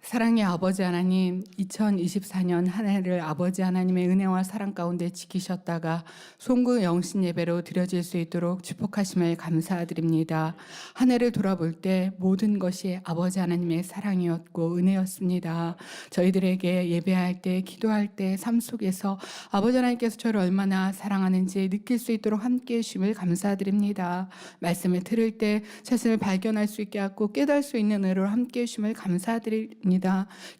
사랑의 아버지 하나님, 2024년 한 해를 아버지 하나님의 은혜와 사랑 가운데 지키셨다가 송구 영신 예배로 드려질 수 있도록 축복하심을 감사드립니다. 한 해를 돌아볼 때 모든 것이 아버지 하나님의 사랑이었고 은혜였습니다. 저희들에게 예배할 때, 기도할 때, 삶 속에서 아버지 하나님께서 저를 얼마나 사랑하는지 느낄 수 있도록 함께해 주심을 감사드립니다. 말씀을 들을 때 자신을 발견할 수 있게 하고 깨달을 수 있는 은혜로 함께해 주심을 감사드립니다.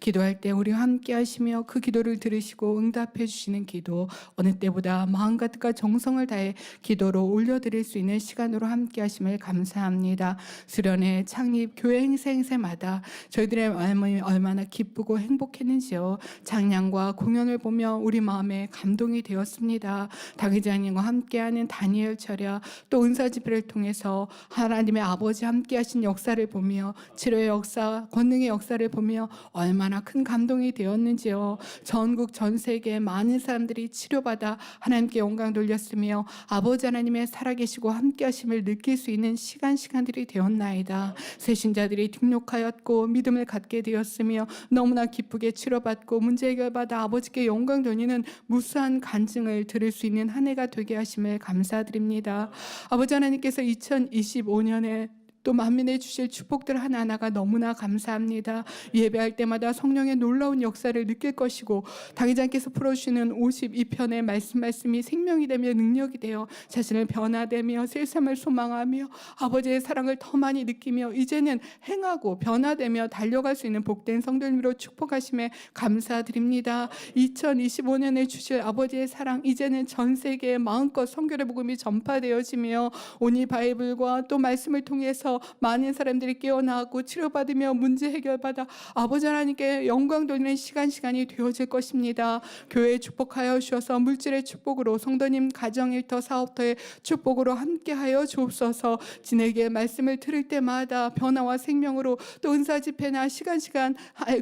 기도할 때 우리와 함께 하시며 그 기도를 들으시고 응답해 주시는 기도, 어느 때보다 마음과 뜻과 정성을 다해 기도로 올려드릴 수 있는 시간으로 함께 하심을 감사합니다. 수련회, 창립, 교회 행사마다 저희들의 마음이 얼마나 기쁘고 행복했는지요. 찬양과 공연을 보며 우리 마음에 감동이 되었습니다. 당회장님과 함께하는 다니엘 철야, 또 은사 집회를 통해서 하나님의 아버지 함께하신 역사를 보며 치료의 역사, 권능의 역사를 보며 얼마나 큰 감동이 되었는지요. 전국 전 세계 많은 사람들이 치료받아 하나님께 영광 돌렸으며 아버지 하나님의 살아계시고 함께하심을 느낄 수 있는 시간들이 되었나이다. 새신자들이 등록하였고 믿음을 갖게 되었으며 너무나 기쁘게 치료받고 문제 해결받아 아버지께 영광 돌리는 무수한 간증을 들을 수 있는 한 해가 되게 하심을 감사드립니다. 아버지 하나님께서 2025년에 또 만민에 주실 축복들 하나하나가 너무나 감사합니다. 예배할 때마다 성령의 놀라운 역사를 느낄 것이고 당회장께서 풀어주시는 52편의 말씀이 생명이 되며 능력이 되어 자신을 변화되며 새삼을 소망하며 아버지의 사랑을 더 많이 느끼며 이제는 행하고 변화되며 달려갈 수 있는 복된 성도님으로 축복하심에 감사드립니다. 2025년에 주실 아버지의 사랑, 이제는 전 세계에 마음껏 선교의 복음이 전파되어지며 오니 바이블과 또 말씀을 통해서 많은 사람들이 깨어나고 치료받으며 문제 해결받아 아버지 하나님께 영광 돌리는 시간이 되어질 것입니다. 교회에 축복하여 주셔서 물질의 축복으로 성도님 가정일터 사업터의 축복으로 함께하여 주옵소서. 진에게 말씀을 들을 때마다 변화와 생명으로 또 은사 집회나 시간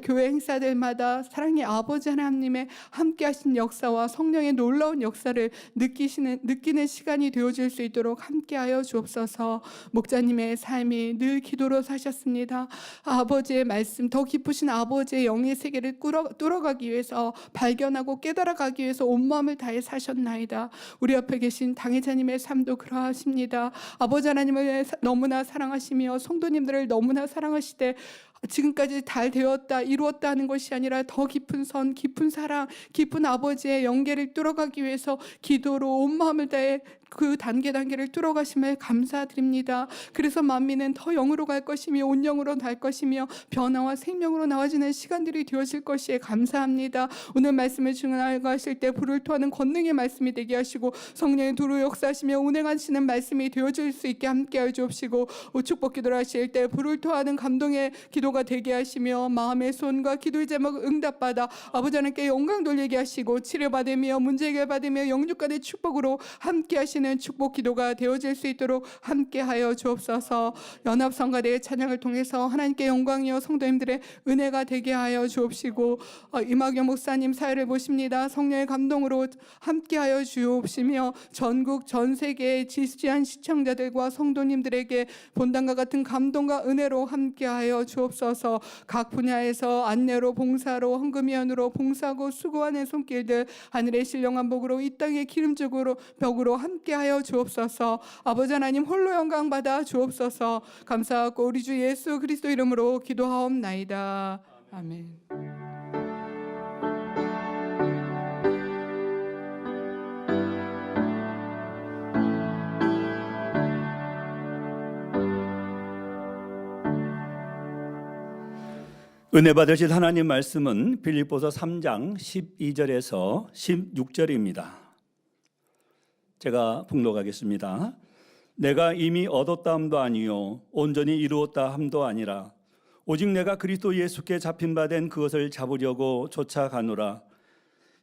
교회 행사들마다 사랑의 아버지 하나님의 함께하신 역사와 성령의 놀라운 역사를 느끼는 시간이 되어질 수 있도록 함께하여 주옵소서. 목자님의 삶이 늘 기도로 사셨습니다. 아버지의 말씀, 더 깊으신 아버지의 영의 세계를 뚫어가기 위해서, 발견하고 깨달아가기 위해서 온 마음을 다해 사셨나이다. 우리 옆에 계신 당회자님의 삶도 그러하십니다. 아버지 하나님을 너무나 사랑하시며 성도님들을 너무나 사랑하시되 지금까지 잘 되었다, 이루었다 하는 것이 아니라 더 깊은 선, 깊은 사랑, 깊은 아버지의 영계를 뚫어가기 위해서 기도로 온 마음을 다해 그 단계를 뚫어가심을 감사드립니다. 그래서 만민은 더 영으로 갈 것이며 온 영으로 갈 것이며 변화와 생명으로 나와지는 시간들이 되어질 것이에 감사합니다. 오늘 말씀을 증언하실 때 불을 토하는 권능의 말씀이 되게 하시고 성령의 두루 역사하시며 운행하시는 말씀이 되어질 수 있게 함께하여 주옵시고 축복 기도를 하실 때 불을 토하는 감동의 기도가 되게 하시며 마음의 손과 기도의 제목 응답받아 아버지 하나님께 영광 돌리게 하시고 치료받으며 문제 해결받으며 영육간의 축복으로 함께 하시는 축복 기도가 되어질 수 있도록 함께하여 주옵소서. 연합성가대의 찬양을 통해서 하나님께 영광이요 성도님들의 은혜가 되게 하여 주옵시고 이막영 목사님 사회를 보십니다. 성령의 감동으로 함께하여 주옵시며 전국 전 세계의 지지한 시청자들과 성도님들에게 본당과 같은 감동과 은혜로 함께하여 주옵소서. 각 분야에서 안내로, 봉사로, 헌금위원으로 봉사하고 수고하는 손길들 하늘의 신령한 복으로 이 땅의 기름죽으로 벽으로 함께하여 주옵소서. 아버지 하나님 홀로 영광 받아 주옵소서. 감사하고 우리 주 예수 그리스도 이름으로 기도하옵나이다. 아멘. 은혜 받으실 하나님 말씀은 빌립보서 3장 12절에서 16절입니다. 제가 봉독하겠습니다. 내가 이미 얻었다 함도 아니요 온전히 이루었다 함도 아니라 오직 내가 그리스도 예수께 잡힌 바 된 그것을 잡으려고 쫓아가노라.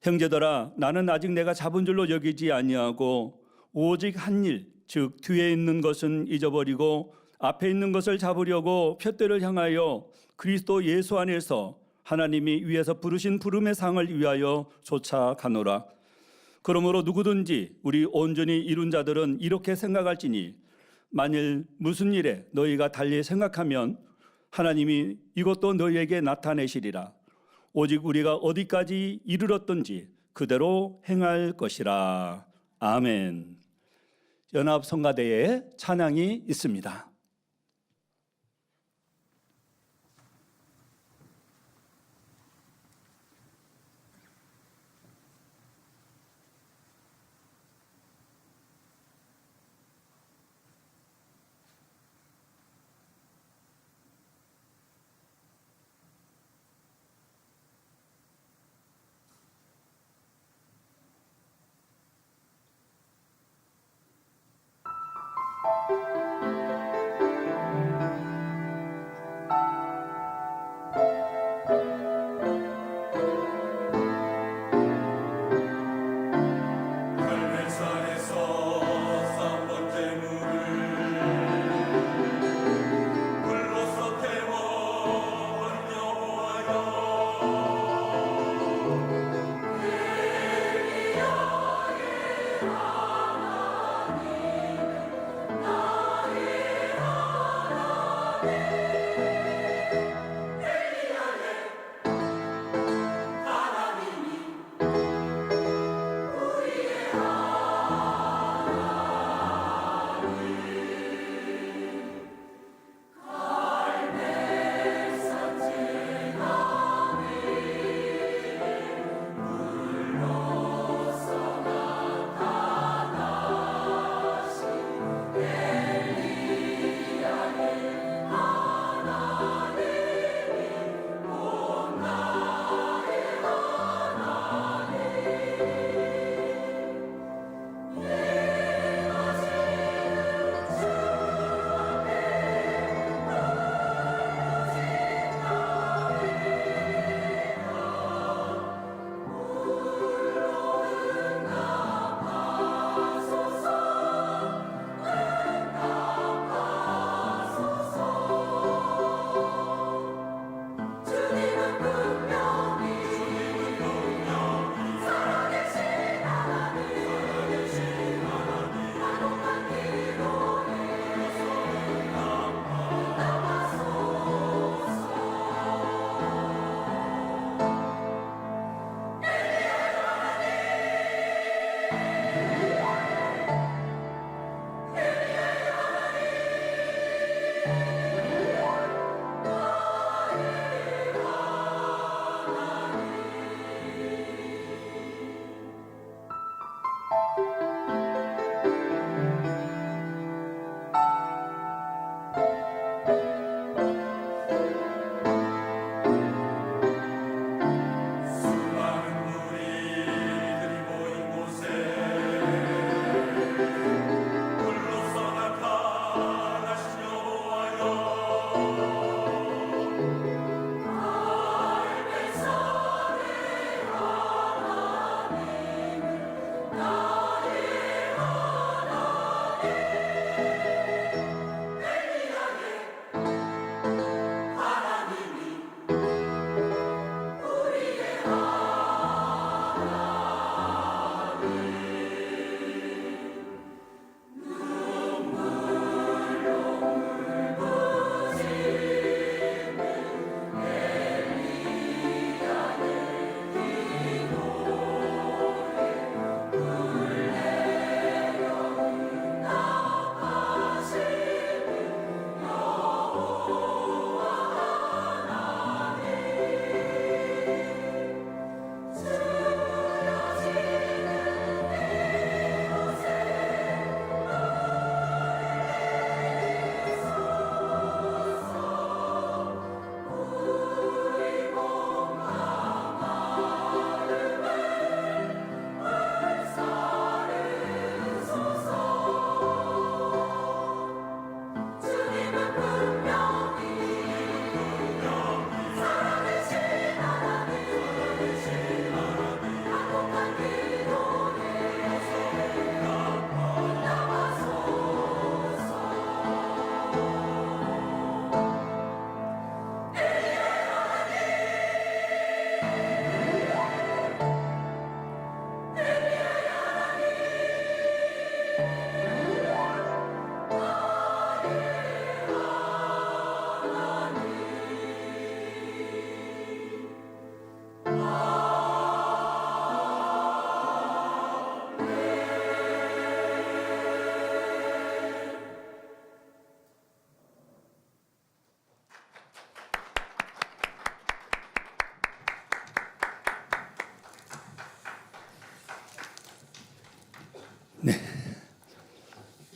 형제들아, 나는 아직 내가 잡은 줄로 여기지 아니하고 오직 한 일, 즉 뒤에 있는 것은 잊어버리고 앞에 있는 것을 잡으려고 푯대를 향하여 그리스도 예수 안에서 하나님이 위에서 부르신 부름의 상을 위하여 쫓아가노라. 그러므로 누구든지 우리 온전히 이룬 자들은 이렇게 생각할지니 만일 무슨 일에 너희가 달리 생각하면 하나님이 이것도 너희에게 나타내시리라. 오직 우리가 어디까지 이르렀던지 그대로 행할 것이라. 아멘. 연합성가대에 찬양이 있습니다.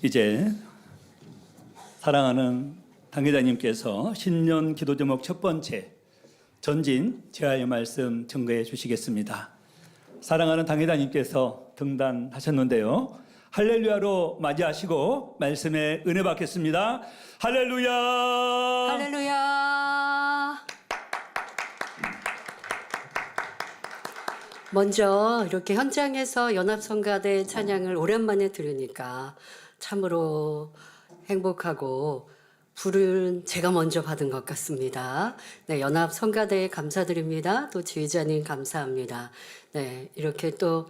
이제 사랑하는 당회장님께서 신년 기도 제목 첫 번째 전진 제아의 말씀 증거해 주시겠습니다. 사랑하는 당회장님께서 등단하셨는데요. 할렐루야로 맞이하시고 말씀에 은혜 받겠습니다. 할렐루야. 할렐루야. 먼저 이렇게 현장에서 연합성가대 찬양을 오랜만에 들으니까 참으로 행복하고 불은 제가 먼저 받은 것 같습니다. 네, 연합성가대에 감사드립니다. 또 지휘자님 감사합니다. 네, 이렇게 또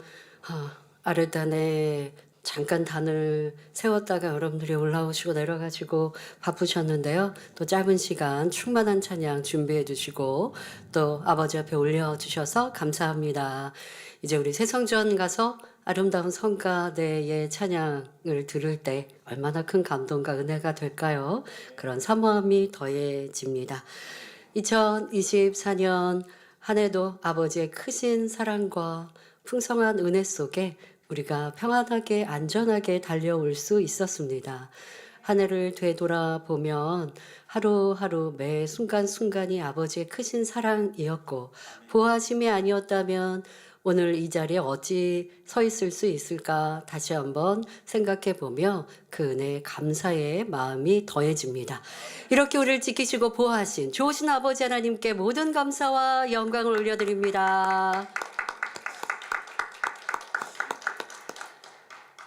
아르단에 잠깐 단을 세웠다가 여러분들이 올라오시고 내려가시고 바쁘셨는데요. 또 짧은 시간 충만한 찬양 준비해 주시고 또 아버지 앞에 올려주셔서 감사합니다. 이제 우리 새성전 가서 아름다운 성가대의 찬양을 들을 때 얼마나 큰 감동과 은혜가 될까요? 그런 사모함이 더해집니다. 2024년 한 해도 아버지의 크신 사랑과 풍성한 은혜 속에 우리가 평안하게 안전하게 달려올 수 있었습니다. 한 해를 되돌아보면 하루하루 매 순간순간이 아버지의 크신 사랑이었고 보호하심이 아니었다면 오늘 이 자리에 어찌 서 있을 수 있을까 다시 한번 생각해 보며 그 은혜에 감사의 마음이 더해집니다. 이렇게 우리를 지키시고 보호하신 좋으신 아버지 하나님께 모든 감사와 영광을 올려드립니다.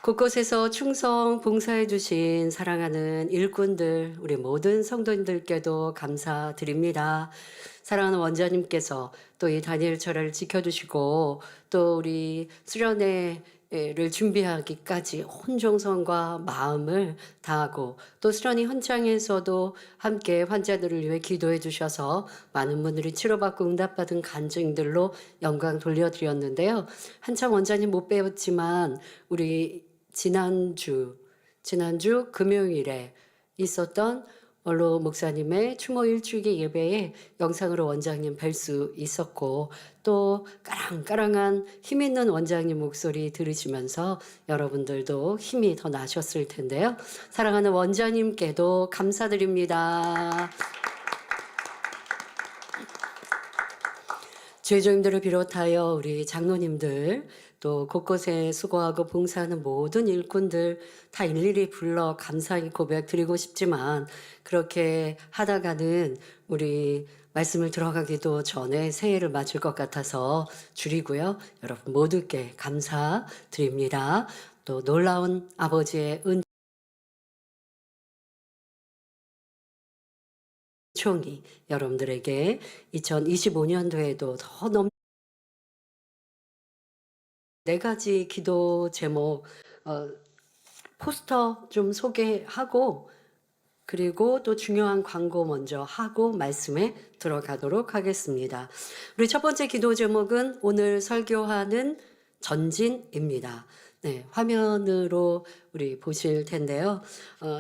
곳곳에서 충성 봉사해 주신 사랑하는 일꾼들, 우리 모든 성도님들께도 감사드립니다. 사랑하는 원장님께서 또 이 다니엘철을 지켜주시고 또 우리 수련회를 준비하기까지 온 정성과 마음을 다하고 또 수련회 현장에서도 함께 환자들을 위해 기도해 주셔서 많은 분들이 치료받고 응답받은 간증들로 영광 돌려드렸는데요. 한참 원장님 못 뵈었지만 우리 지난주 금요일에 있었던 원로 목사님의 추모 일주기 예배에 영상으로 원장님 뵐 수 있었고 또 까랑까랑한 힘 있는 원장님 목소리 들으시면서 여러분들도 힘이 더 나셨을 텐데요. 사랑하는 원장님께도 감사드립니다. 주의종님들을 비롯하여 우리 장로님들 또 곳곳에 수고하고 봉사하는 모든 일꾼들 다 일일이 불러 감사의 고백 드리고 싶지만 그렇게 하다가는 우리 말씀을 들어가기도 전에 새해를 맞을 것 같아서 줄이고요. 여러분 모두께 감사드립니다. 또 놀라운 아버지의 은총이 여러분들에게 2025년도에도 더 네 가지 기도 제목 포스터 좀 소개하고 그리고 또 중요한 광고 먼저 하고 말씀에 들어가도록 하겠습니다. 우리 첫 번째 기도 제목은 오늘 설교하는 전진입니다. 네, 화면으로 우리 보실 텐데요.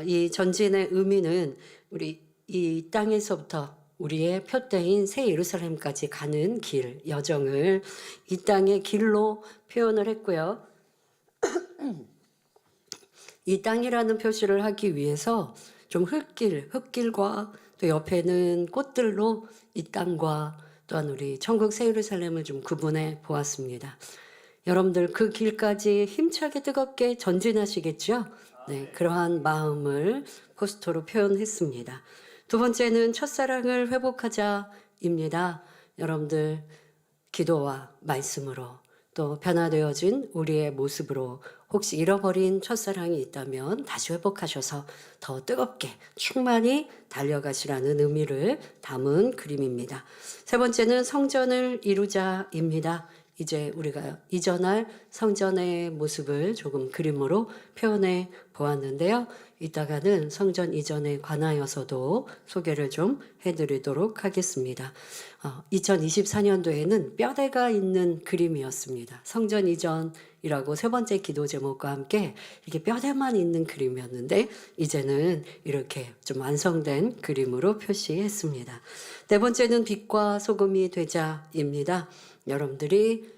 이 전진의 의미는 우리 이 땅에서부터 우리의 표대인 새 예루살렘까지 가는 길, 여정을 이 땅의 길로 표현을 했고요. 이 땅이라는 표시를 하기 위해서 좀 흙길과 또 옆에는 꽃들로 이 땅과 또한 우리 천국 새 예루살렘을 좀 구분해 보았습니다. 여러분들 그 길까지 힘차게 뜨겁게 전진하시겠죠? 네, 그러한 마음을 포스터로 표현했습니다. 두 번째는 첫사랑을 회복하자입니다. 여러분들 기도와 말씀으로 또 변화되어진 우리의 모습으로 혹시 잃어버린 첫사랑이 있다면 다시 회복하셔서 더 뜨겁게 충만히 달려가시라는 의미를 담은 그림입니다. 세 번째는 성전을 이루자입니다. 이제 우리가 이전할 성전의 모습을 조금 그림으로 표현해 보았는데요. 이따가는 성전 이전에 관하여서도 소개를 좀 해드리도록 하겠습니다. 2024년도에는 뼈대가 있는 그림이었습니다. 성전 이전이라고 세 번째 기도 제목과 함께 이렇게 뼈대만 있는 그림이었는데 이제는 이렇게 좀 완성된 그림으로 표시했습니다. 네 번째는 빛과 소금이 되자입니다. 여러분들이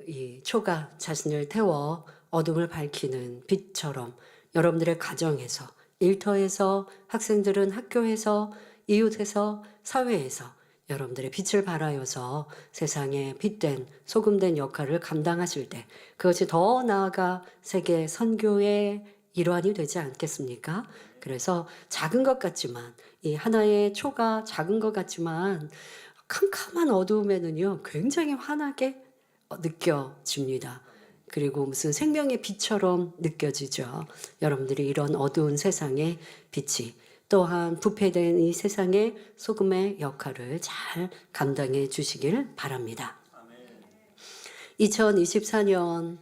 이 초가 자신을 태워 어둠을 밝히는 빛처럼 여러분들의 가정에서, 일터에서, 학생들은 학교에서, 이웃에서, 사회에서 여러분들의 빛을 발하여서 세상에 빛된 소금된 역할을 감당하실 때 그것이 더 나아가 세계 선교의 일환이 되지 않겠습니까? 그래서 작은 것 같지만 이 하나의 초가 작은 것 같지만 캄캄한 어두움에는요 굉장히 환하게 느껴집니다. 그리고 무슨 생명의 빛처럼 느껴지죠. 여러분들이 이런 어두운 세상의 빛이 또한 부패된 이 세상의 소금의 역할을 잘 감당해 주시길 바랍니다. 2024년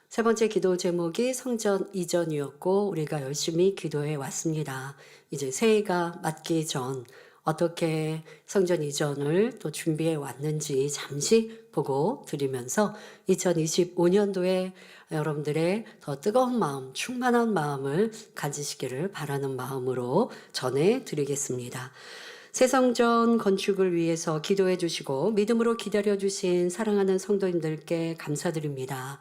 세 번째 기도 제목이 성전 이전이었고 우리가 열심히 기도해 왔습니다. 이제 새해가 맞기 전 어떻게 성전 이전을 또 준비해 왔는지 잠시 보고 드리면서 2025년도에 여러분들의 더 뜨거운 마음, 충만한 마음을 가지시기를 바라는 마음으로 전해 드리겠습니다. 새 성전 건축을 위해서 기도해 주시고 믿음으로 기다려 주신 사랑하는 성도님들께 감사드립니다.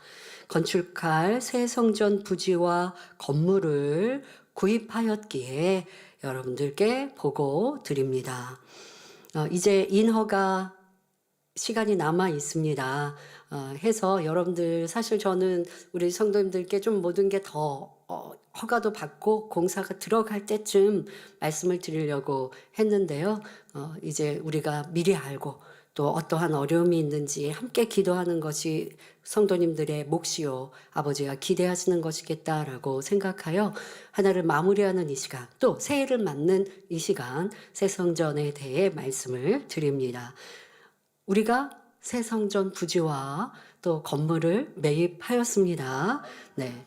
건축할 새 성전 부지와 건물을 구입하였기에 여러분들께 보고 드립니다. 이제 인허가 시간이 남아 있습니다. 해서 여러분들 사실 저는 우리 성도님들께 좀 모든 게 더 허가도 받고 공사가 들어갈 때쯤 말씀을 드리려고 했는데요. 이제 우리가 미리 알고 또 어떠한 어려움이 있는지 함께 기도하는 것이 성도님들의 몫이요 아버지가 기대하시는 것이겠다라고 생각하여 하나를 마무리하는 이 시간 또 새해를 맞는 이 시간 새 성전에 대해 말씀을 드립니다. 우리가 새 성전 부지와 또 건물을 매입하였습니다. 네.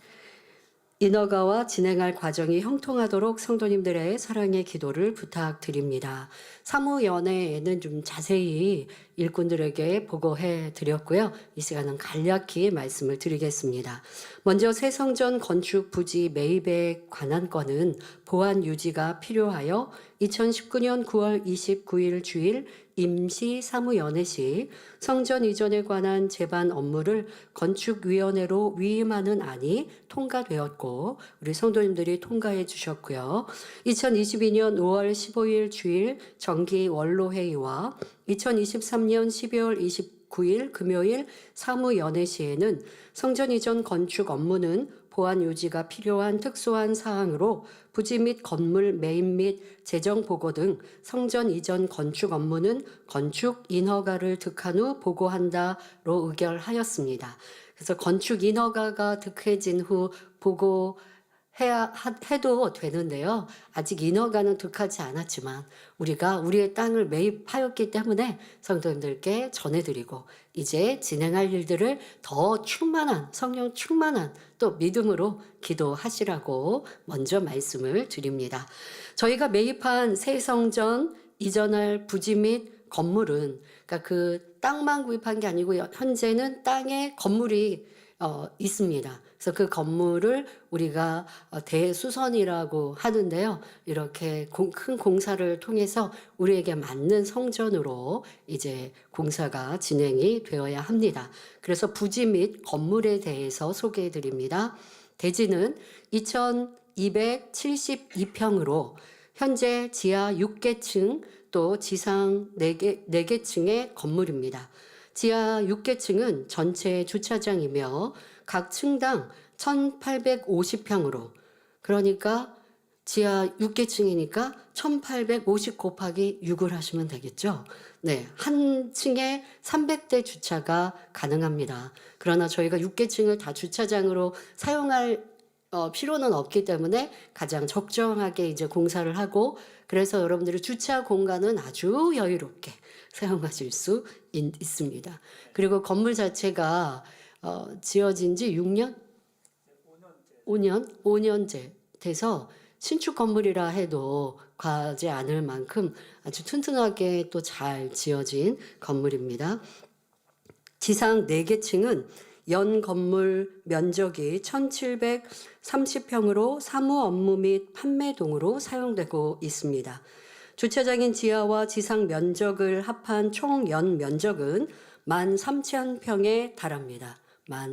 인허가와 진행할 과정이 형통하도록 성도님들의 사랑의 기도를 부탁드립니다. 사무연회에는 좀 자세히 일꾼들에게 보고해 드렸고요. 이 시간은 간략히 말씀을 드리겠습니다. 먼저 새 성전 건축 부지 매입에 관한 건은 보안 유지가 필요하여 2019년 9월 29일 주일 임시 사무연회 시 성전 이전에 관한 제반 업무를 건축위원회로 위임하는 안이 통과되었고 우리 성도님들이 통과해 주셨고요. 2022년 5월 15일 주일 정기 원로회의와 2023년 12월 29일 금요일 사무연회 시에는 성전 이전 건축 업무는 보안 유지가 필요한 특수한 사항으로 부지 및 건물 매입 및 재정 보고 등 성전 이전 건축 업무는 건축 인허가를 득한 후 보고한다로 의결하였습니다. 그래서 건축 인허가가 득해진 후 해도 되는데요. 아직 인허가는 득하지 않았지만 우리가 우리의 땅을 매입하였기 때문에 성도님들께 전해드리고 이제 진행할 일들을 더 충만한 성령 충만한 또 믿음으로 기도하시라고 먼저 말씀을 드립니다. 저희가 매입한 새 성전 이전할 부지 및 건물은 그러니까 그 땅만 구입한 게 아니고 현재는 땅에 건물이 있습니다. 그래서 그 건물을 우리가 대수선이라고 하는데요. 이렇게 큰 공사를 통해서 우리에게 맞는 성전으로 이제 공사가 진행이 되어야 합니다. 그래서 부지 및 건물에 대해서 소개해 드립니다. 대지는 2272평으로 현재 지하 6개층 또 지상 4개층의 건물입니다. 지하 6개층은 전체 주차장이며 각 층당 1850평으로 그러니까 지하 6개층이니까 1850 곱하기 6을 하시면 되겠죠. 네, 한 층에 300대 주차가 가능합니다. 그러나 저희가 6개층을 다 주차장으로 사용할 필요는 없기 때문에 가장 적정하게 이제 공사를 하고 그래서 여러분들의 주차 공간은 아주 여유롭게 사용하실 수 있습니다. 그리고 건물 자체가 지어진 지 6년? 5년째 돼서 신축 건물이라 해도 과하지 않을 만큼 아주 튼튼하게 또 잘 지어진 건물입니다. 지상 4개층은 연 건물 면적이 1730평으로 사무 업무 및 판매동으로 사용되고 있습니다. 주차장인 지하와 지상 면적을 합한 총 연 면적은 13,000평에 달합니다.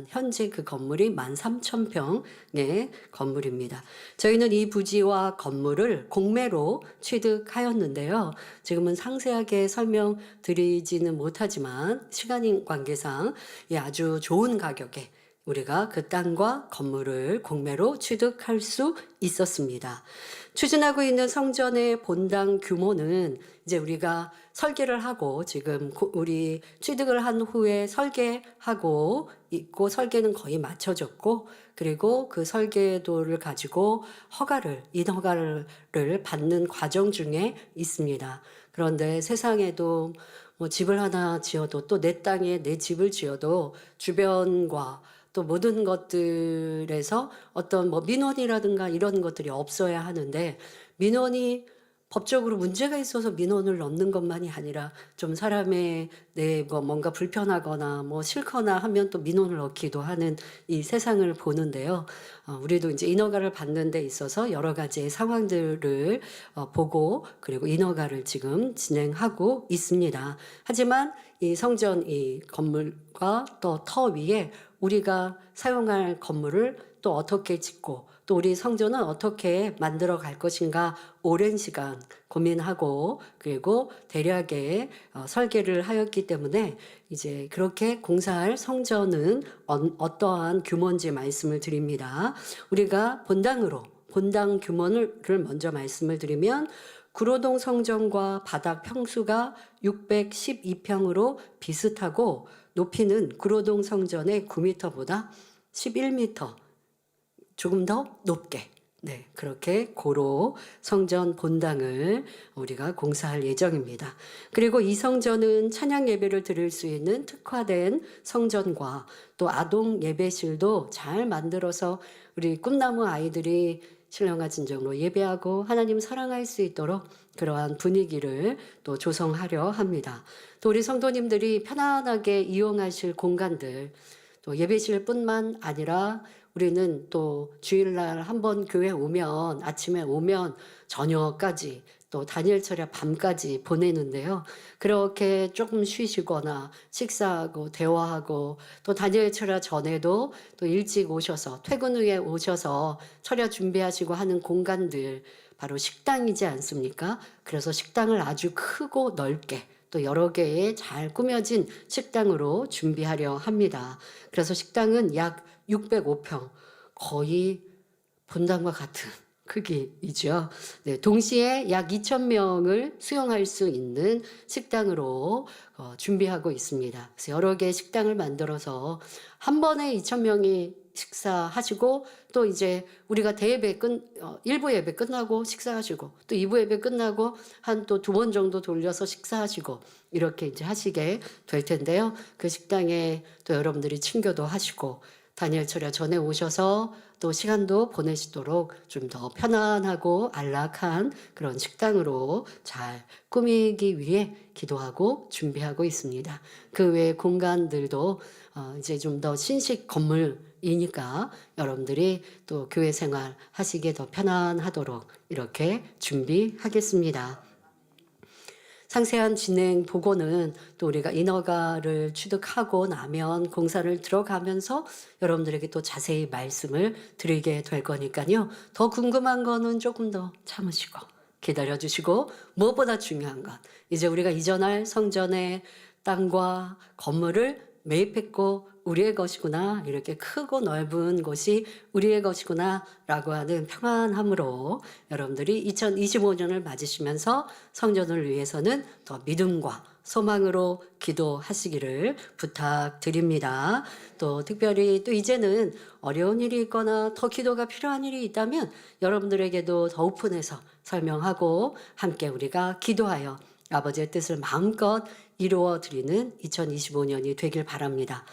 현재 그 건물이 13,000평의 건물입니다. 저희는 이 부지와 건물을 공매로 취득하였는데요. 지금은 상세하게 설명드리지는 못하지만 시간 관계상 아주 좋은 가격에 우리가 그 땅과 건물을 공매로 취득할 수 있었습니다. 추진하고 있는 성전의 본당 규모는 이제 우리가 설계를 하고 지금 우리 취득을 한 후에 설계하고 있고 설계는 거의 마쳐졌고 그리고 그 설계도를 가지고 인허가를 받는 과정 중에 있습니다. 그런데 세상에도 뭐 집을 하나 지어도 또 내 땅에 내 집을 지어도 주변과 또 모든 것들에서 어떤 뭐 민원이라든가 이런 것들이 없어야 하는데 민원이 법적으로 문제가 있어서 민원을 넣는 것만이 아니라 좀 사람의 뭔가 불편하거나 뭐 싫거나 하면 또 민원을 넣기도 하는 이 세상을 보는데요. 우리도 이제 인허가를 받는 데 있어서 여러 가지의 상황들을 보고 그리고 인허가를 지금 진행하고 있습니다. 하지만 이 성전 이 건물과 또 터 위에 우리가 사용할 건물을 또 어떻게 짓고 또 우리 성전은 어떻게 만들어 갈 것인가 오랜 시간 고민하고 그리고 대략의 설계를 하였기 때문에 이제 그렇게 공사할 성전은 어떠한 규모인지 말씀을 드립니다. 우리가 본당 규모를 먼저 말씀을 드리면 구로동 성전과 바닥 평수가 612평으로 비슷하고 높이는 구로동 성전의 9m보다 11m 조금 더 높게 그렇게 고로 성전 본당을 우리가 공사할 예정입니다. 그리고 이 성전은 찬양 예배를 드릴 수 있는 특화된 성전과 또 아동 예배실도 잘 만들어서 우리 꿈나무 아이들이 신령한 진정으로 예배하고 하나님 사랑할 수 있도록 그러한 분위기를 또 조성하려 합니다. 또 우리 성도님들이 편안하게 이용하실 공간들 또 예배실뿐만 아니라 우리는 또 주일날 한번 교회 오면 아침에 오면 저녁까지 또 단일 철야 밤까지 보내는데요. 그렇게 조금 쉬시거나 식사하고 대화하고 또 단일 철야 전에도 또 일찍 오셔서 퇴근 후에 오셔서 철야 준비하시고 하는 공간들 바로 식당이지 않습니까? 그래서 식당을 아주 크고 넓게 또 여러 개의 잘 꾸며진 식당으로 준비하려 합니다. 그래서 식당은 약 605평, 거의 본당과 같은 크기이죠. 동시에 약 2,000명을 수용할 수 있는 식당으로 준비하고 있습니다. 그래서 여러 개의 식당을 만들어서 한 번에 2,000명이 식사하시고 또 이제 우리가 대예배 1부 예배 끝나고 식사하시고 또 2부 예배 끝나고 한 또 2번 정도 돌려서 식사하시고 이렇게 이제 하시게 될 텐데요. 그 식당에 또 여러분들이 친교도 하시고 다니엘 철야 전에 오셔서 또 시간도 보내시도록 좀 더 편안하고 안락한 그런 식당으로 잘 꾸미기 위해 기도하고 준비하고 있습니다. 그 외 공간들도 이제 좀 더 신식 건물이니까 여러분들이 또 교회 생활 하시기에 더 편안하도록 이렇게 준비하겠습니다. 상세한 진행 보고는 또 우리가 인허가를 취득하고 나면 공사를 들어가면서 여러분들에게 또 자세히 말씀을 드리게 될 거니까요. 더 궁금한 거는 조금 더 참으시고 기다려주시고 무엇보다 중요한 건 이제 우리가 이전할 성전의 땅과 건물을 매입했고 우리의 것이구나 이렇게 크고 넓은 곳이 우리의 것이구나 라고 하는 평안함으로 여러분들이 2025년을 맞으시면서 성전을 위해서는 더 믿음과 소망으로 기도하시기를 부탁드립니다. 또 특별히 또 이제는 어려운 일이 있거나 더 기도가 필요한 일이 있다면 여러분들에게도 더 오픈해서 설명하고 함께 우리가 기도하여 아버지의 뜻을 마음껏 이루어 드리는 2025년이 되길 바랍니다.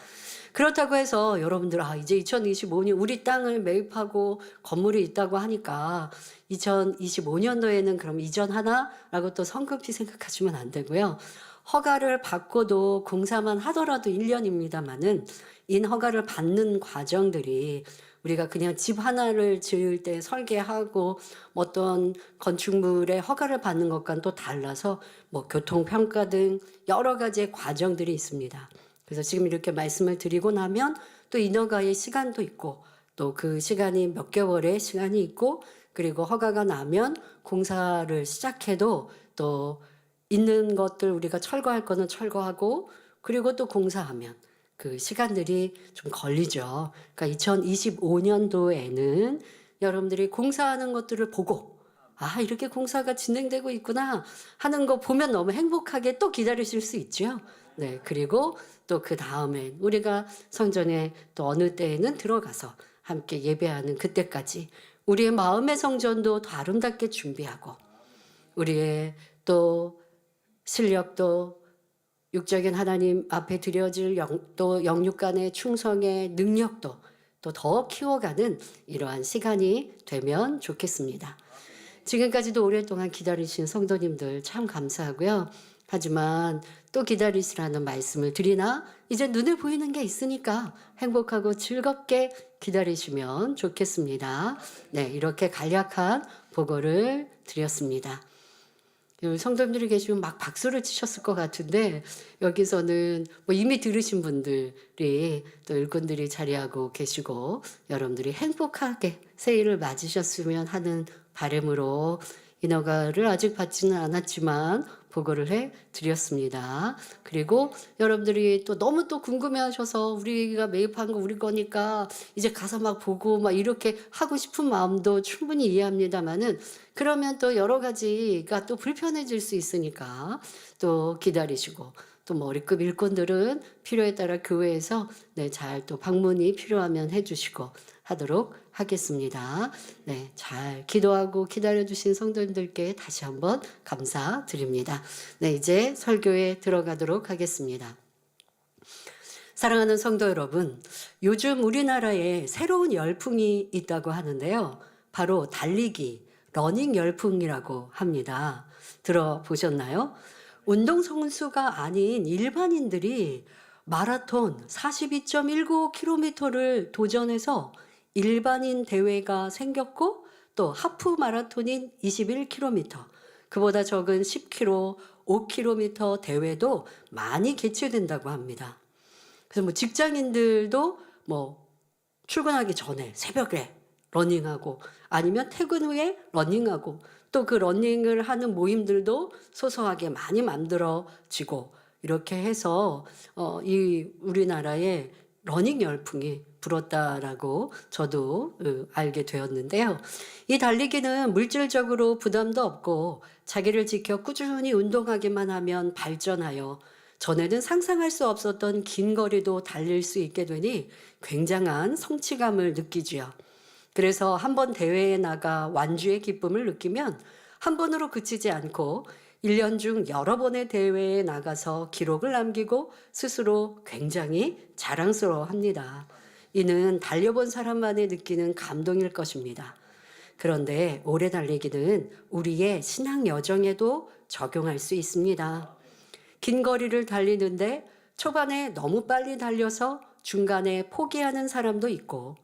그렇다고 해서 여러분들 이제 2025년 우리 땅을 매입하고 건물이 있다고 하니까 2025년도에는 그럼 이전하나라고 또 성급히 생각하시면 안 되고요. 허가를 받고도 공사만 하더라도 1년입니다만은 인허가를 받는 과정들이 우리가 그냥 집 하나를 지을 때 설계하고 어떤 건축물의 허가를 받는 것과는 또 달라서 뭐 교통평가 등 여러 가지의 과정들이 있습니다. 그래서 지금 이렇게 말씀을 드리고 나면 또 인허가의 시간도 있고 또 그 시간이 몇 개월의 시간이 있고 그리고 허가가 나면 공사를 시작해도 또 있는 것들 우리가 철거할 거는 철거하고 그리고 또 공사하면 그 시간들이 좀 걸리죠. 그러니까 2025년도에는 여러분들이 공사하는 것들을 보고 아, 이렇게 공사가 진행되고 있구나 하는 거 보면 너무 행복하게 또 기다리실 수 있죠. 네, 그리고 또 그 다음에 우리가 성전에 또 어느 때에는 들어가서 함께 예배하는 그때까지 우리의 마음의 성전도 더 아름답게 준비하고 우리의 또 실력도 육적인 하나님 앞에 드려질 또 영육 간의 충성의 능력도 또 더 키워가는 이러한 시간이 되면 좋겠습니다. 지금까지도 오랫동안 기다리신 성도님들 참 감사하고요. 하지만 또 기다리시라는 말씀을 드리나 이제 눈에 보이는 게 있으니까 행복하고 즐겁게 기다리시면 좋겠습니다. 네, 이렇게 간략한 보고를 드렸습니다. 성도님들이 계시면 막 박수를 치셨을 것 같은데 여기서는 뭐 이미 들으신 분들이 또 일꾼들이 자리하고 계시고 여러분들이 행복하게 새해를 맞으셨으면 하는 바람으로 인허가를 아직 받지는 않았지만 보고를 해 드렸습니다. 그리고 여러분들이 또 너무 또 궁금해하셔서 우리가 매입한 거 우리 거니까 이제 가서 막 보고 막 이렇게 하고 싶은 마음도 충분히 이해합니다만은 그러면 또 여러 가지가 또 불편해질 수 있으니까 또 기다리시고 또 머리급 일꾼들은 필요에 따라 교회에서 네, 잘 또 방문이 필요하면 해주시고 하도록 하겠습니다. 네, 잘 기도하고 기다려주신 성도님들께 다시 한번 감사드립니다. 네, 이제 설교에 들어가도록 하겠습니다. 사랑하는 성도 여러분, 요즘 우리나라에 새로운 열풍이 있다고 하는데요. 바로 달리기, 러닝 열풍이라고 합니다. 들어보셨나요? 운동선수가 아닌 일반인들이 마라톤 42.19km를 도전해서 일반인 대회가 생겼고 또 하프 마라톤인 21km, 그보다 적은 10km, 5km 대회도 많이 개최된다고 합니다. 그래서 뭐 직장인들도 뭐 출근하기 전에 새벽에 러닝하고 아니면 퇴근 후에 러닝하고 또 그 러닝을 하는 모임들도 소소하게 많이 만들어지고 이렇게 해서 이 우리나라에 러닝 열풍이 불었다라고 저도 알게 되었는데요. 이 달리기는 물질적으로 부담도 없고 자기를 지켜 꾸준히 운동하기만 하면 발전하여 전에는 상상할 수 없었던 긴 거리도 달릴 수 있게 되니 굉장한 성취감을 느끼지요. 그래서 한 번 대회에 나가 완주의 기쁨을 느끼면 한 번으로 그치지 않고 1년 중 여러 번의 대회에 나가서 기록을 남기고 스스로 굉장히 자랑스러워합니다. 이는 달려본 사람만이 느끼는 감동일 것입니다. 그런데 오래 달리기는 우리의 신앙 여정에도 적용할 수 있습니다. 긴 거리를 달리는데 초반에 너무 빨리 달려서 중간에 포기하는 사람도 있고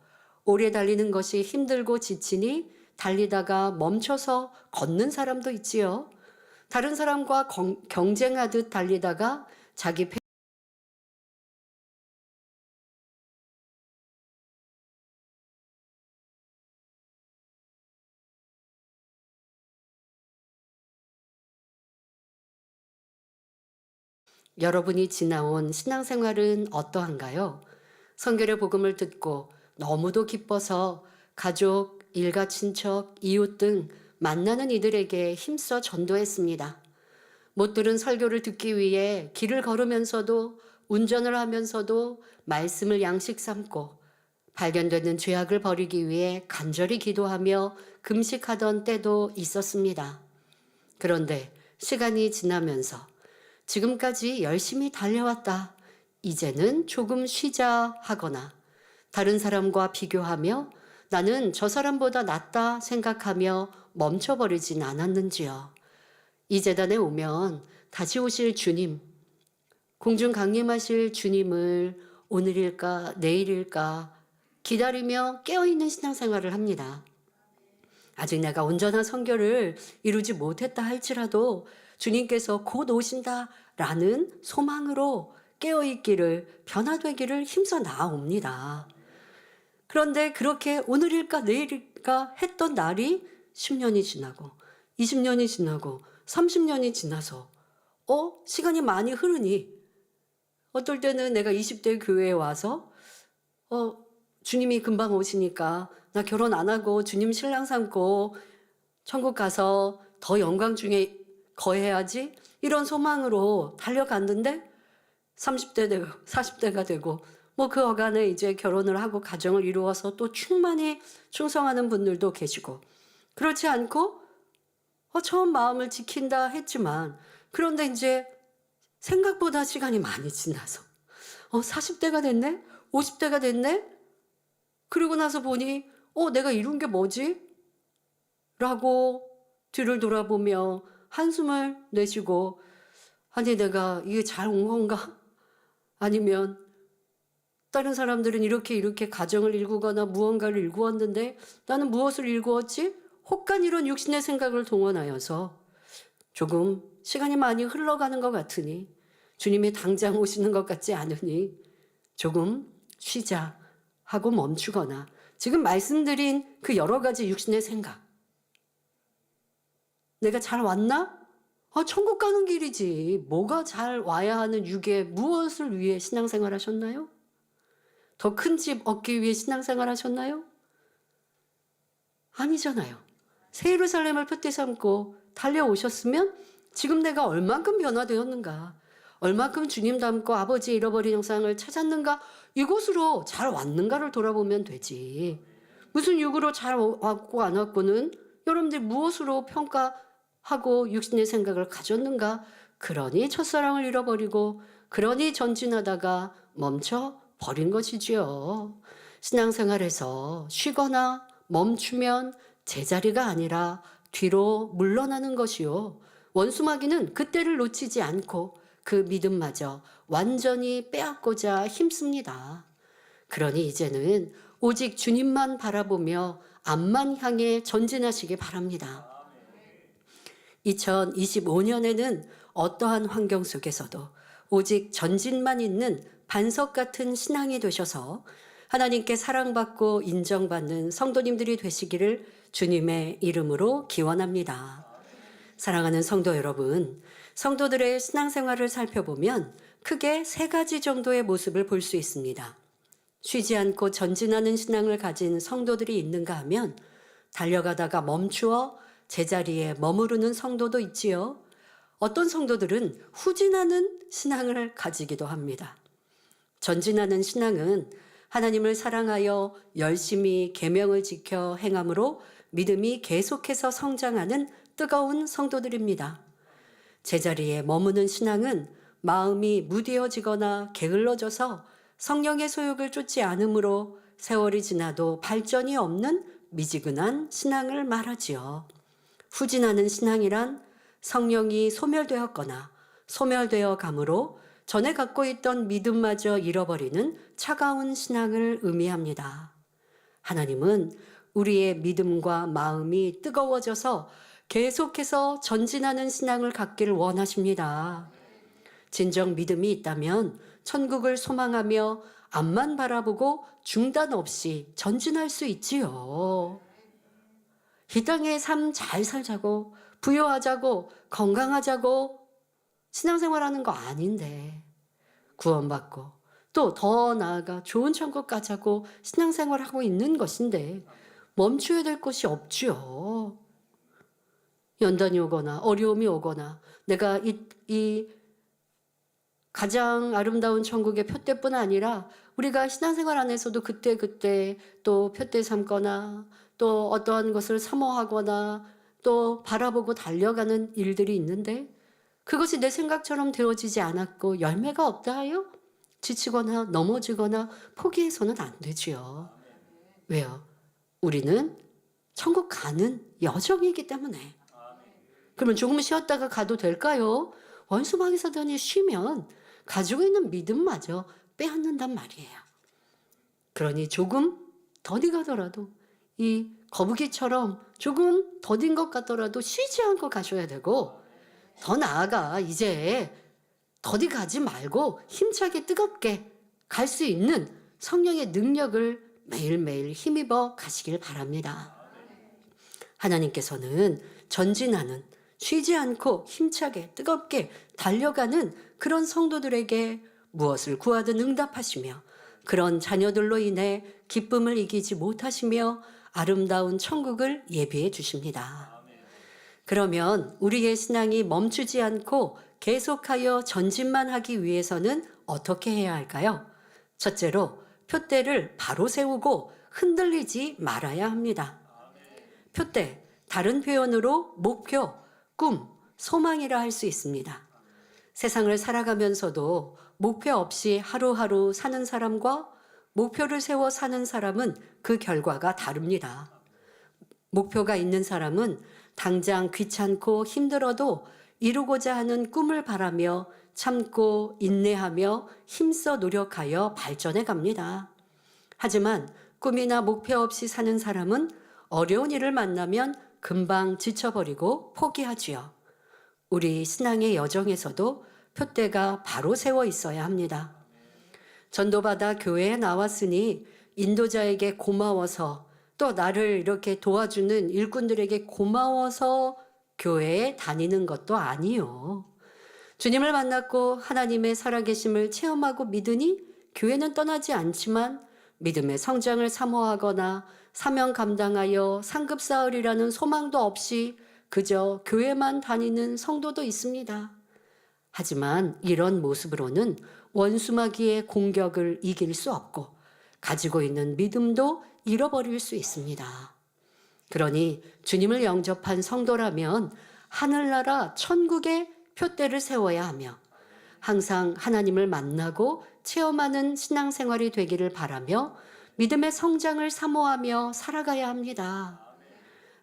오래 달리는 것이 힘들고 지치니 달리다가 멈춰서 걷는 사람도 있지요. 다른 사람과 경쟁하듯 달리다가 자기 여러분이 지나온 신앙생활은 어떠한가요? 성결의 복음을 듣고 너무도 기뻐서 가족, 일가 친척, 이웃 등 만나는 이들에게 힘써 전도했습니다. 못 들은 설교를 듣기 위해 길을 걸으면서도 운전을 하면서도 말씀을 양식 삼고 발견되는 죄악을 버리기 위해 간절히 기도하며 금식하던 때도 있었습니다. 그런데 시간이 지나면서 지금까지 열심히 달려왔다. 이제는 조금 쉬자 하거나 다른 사람과 비교하며 나는 저 사람보다 낫다 생각하며 멈춰버리진 않았는지요. 이 재단에 오면 다시 오실 주님, 공중 강림하실 주님을 오늘일까 내일일까 기다리며 깨어있는 신앙생활을 합니다. 아직 내가 온전한 선결을 이루지 못했다 할지라도 주님께서 곧 오신다라는 소망으로 깨어있기를, 변화되기를 힘써 나아옵니다. 그런데 그렇게 오늘일까 내일일까 했던 날이 10년이 지나고 20년이 지나고 30년이 지나서 시간이 많이 흐르니 어떨 때는 내가 20대 교회에 와서 주님이 금방 오시니까 나 결혼 안 하고 주님 신랑 삼고 천국 가서 더 영광 중에 거해야지 이런 소망으로 달려갔는데 30대 되고 40대가 되고 그 어간에 이제 결혼을 하고 가정을 이루어서 또 충만히 충성하는 분들도 계시고 그렇지 않고 처음 마음을 지킨다 했지만 그런데 이제 생각보다 시간이 많이 지나서 40대가 됐네? 50대가 됐네? 그리고 나서 보니 내가 이룬 게 뭐지? 라고 뒤를 돌아보며 한숨을 내쉬고 아니 내가 이게 잘 온 건가? 아니면 다른 사람들은 이렇게 가정을 일구거나 무언가를 일구었는데 나는 무엇을 일구었지? 혹간 이런 육신의 생각을 동원하여서 조금 시간이 많이 흘러가는 것 같으니 주님이 당장 오시는 것 같지 않으니 조금 쉬자 하고 멈추거나 지금 말씀드린 그 여러 가지 육신의 생각 내가 잘 왔나? 천국 가는 길이지 뭐가 잘 와야 하는 육에 무엇을 위해 신앙생활 하셨나요? 더 큰 집 얻기 위해 신앙생활 하셨나요? 아니잖아요. 새 예루살렘을 표대 삼고 달려오셨으면 지금 내가 얼만큼 변화되었는가, 얼만큼 주님 닮고 아버지의 잃어버린 형상을 찾았는가, 이곳으로 잘 왔는가를 돌아보면 되지. 무슨 육으로 잘 왔고 안 왔고는 여러분들이 무엇으로 평가하고 육신의 생각을 가졌는가. 그러니 첫사랑을 잃어버리고 그러니 전진하다가 멈춰 버린 것이지요. 신앙생활에서 쉬거나 멈추면 제자리가 아니라 뒤로 물러나는 것이요. 원수마귀는 그때를 놓치지 않고 그 믿음마저 완전히 빼앗고자 힘씁니다. 그러니 이제는 오직 주님만 바라보며 앞만 향해 전진하시기 바랍니다. 2025년에는 어떠한 환경 속에서도 오직 전진만 있는 반석 같은 신앙이 되셔서 하나님께 사랑받고 인정받는 성도님들이 되시기를 주님의 이름으로 기원합니다. 사랑하는 성도 여러분, 성도들의 신앙생활을 살펴보면 크게 3가지 정도의 모습을 볼 수 있습니다. 쉬지 않고 전진하는 신앙을 가진 성도들이 있는가 하면 달려가다가 멈추어 제자리에 머무르는 성도도 있지요. 어떤 성도들은 후진하는 신앙을 가지기도 합니다. 전진하는 신앙은 하나님을 사랑하여 열심히 계명을 지켜 행함으로 믿음이 계속해서 성장하는 뜨거운 성도들입니다. 제자리에 머무는 신앙은 마음이 무뎌지거나 게을러져서 성령의 소욕을 쫓지 않으므로 세월이 지나도 발전이 없는 미지근한 신앙을 말하지요. 후진하는 신앙이란 성령이 소멸되었거나 소멸되어 감으로 전에 갖고 있던 믿음마저 잃어버리는 차가운 신앙을 의미합니다. 하나님은 우리의 믿음과 마음이 뜨거워져서 계속해서 전진하는 신앙을 갖기를 원하십니다. 진정 믿음이 있다면 천국을 소망하며 앞만 바라보고 중단 없이 전진할 수 있지요. 이 땅의 삶 잘 살자고 부유하자고 건강하자고 신앙생활하는 거 아닌데 구원받고 또 더 나아가 좋은 천국 가자고 신앙생활하고 있는 것인데 멈춰야 될 것이 없지요. 연단이 오거나 어려움이 오거나 내가 이 가장 아름다운 천국의 표대뿐 아니라 우리가 신앙생활 안에서도 그때 또 표대 삼거나 또 어떠한 것을 사모하거나 또 바라보고 달려가는 일들이 있는데 그것이 내 생각처럼 되어지지 않았고 열매가 없다 하여 지치거나 넘어지거나 포기해서는 안 되지요. 왜요? 우리는 천국 가는 여정이기 때문에. 그러면 조금 쉬었다가 가도 될까요? 원수마귀 사단이 쉬면 가지고 있는 믿음마저 빼앗는단 말이에요. 그러니 조금 더디 가더라도 이 거북이처럼 조금 더딘 것 같더라도 쉬지 않고 가셔야 되고 더 나아가 이제 더디 가지 말고 힘차게 뜨겁게 갈 수 있는 성령의 능력을 매일매일 힘입어 가시길 바랍니다. 하나님께서는 전진하는, 쉬지 않고 힘차게 뜨겁게 달려가는 그런 성도들에게 무엇을 구하든 응답하시며 그런 자녀들로 인해 기쁨을 이기지 못하시며 아름다운 천국을 예비해 주십니다. 그러면 우리의 신앙이 멈추지 않고 계속하여 전진만 하기 위해서는 어떻게 해야 할까요? 첫째로 표대를 바로 세우고 흔들리지 말아야 합니다. 표대, 다른 표현으로 목표, 꿈, 소망이라 할 수 있습니다. 세상을 살아가면서도 목표 없이 하루하루 사는 사람과 목표를 세워 사는 사람은 그 결과가 다릅니다. 목표가 있는 사람은 당장 귀찮고 힘들어도 이루고자 하는 꿈을 바라며 참고 인내하며 힘써 노력하여 발전해 갑니다. 하지만 꿈이나 목표 없이 사는 사람은 어려운 일을 만나면 금방 지쳐버리고 포기하지요. 우리 신앙의 여정에서도 표대가 바로 세워 있어야 합니다. 전도받아 교회에 나왔으니 인도자에게 고마워서 또 나를 이렇게 도와주는 일꾼들에게 고마워서 교회에 다니는 것도 아니요. 주님을 만났고 하나님의 살아계심을 체험하고 믿으니 교회는 떠나지 않지만 믿음의 성장을 사모하거나 사명 감당하여 상급 쌓으리라는 소망도 없이 그저 교회만 다니는 성도도 있습니다. 하지만 이런 모습으로는 원수마귀의 공격을 이길 수 없고 가지고 있는 믿음도 잃어버릴 수 있습니다. 그러니 주님을 영접한 성도라면 하늘나라 천국의 표대를 세워야 하며 항상 하나님을 만나고 체험하는 신앙생활이 되기를 바라며 믿음의 성장을 사모하며 살아가야 합니다.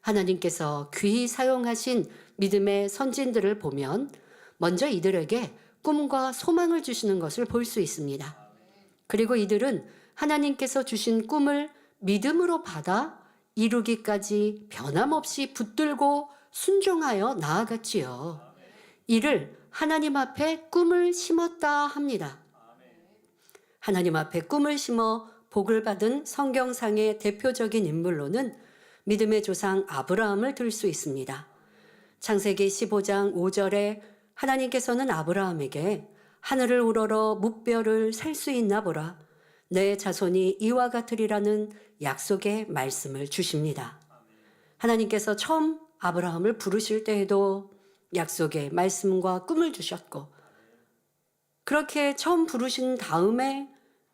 하나님께서 귀히 사용하신 믿음의 선진들을 보면 먼저 이들에게 꿈과 소망을 주시는 것을 볼 수 있습니다. 그리고 이들은 하나님께서 주신 꿈을 믿음으로 받아 이루기까지 변함없이 붙들고 순종하여 나아갔지요. 이를 하나님 앞에 꿈을 심었다 합니다. 하나님 앞에 꿈을 심어 복을 받은 성경상의 대표적인 인물로는 믿음의 조상 아브라함을 들 수 있습니다. 창세기 15장 5절에 하나님께서는 아브라함에게 하늘을 우러러 묵별을 셀 수 있나 보라. 내 자손이 이와 같으리라는 약속의 말씀을 주십니다. 하나님께서 처음 아브라함을 부르실 때에도 약속의 말씀과 꿈을 주셨고 그렇게 처음 부르신 다음에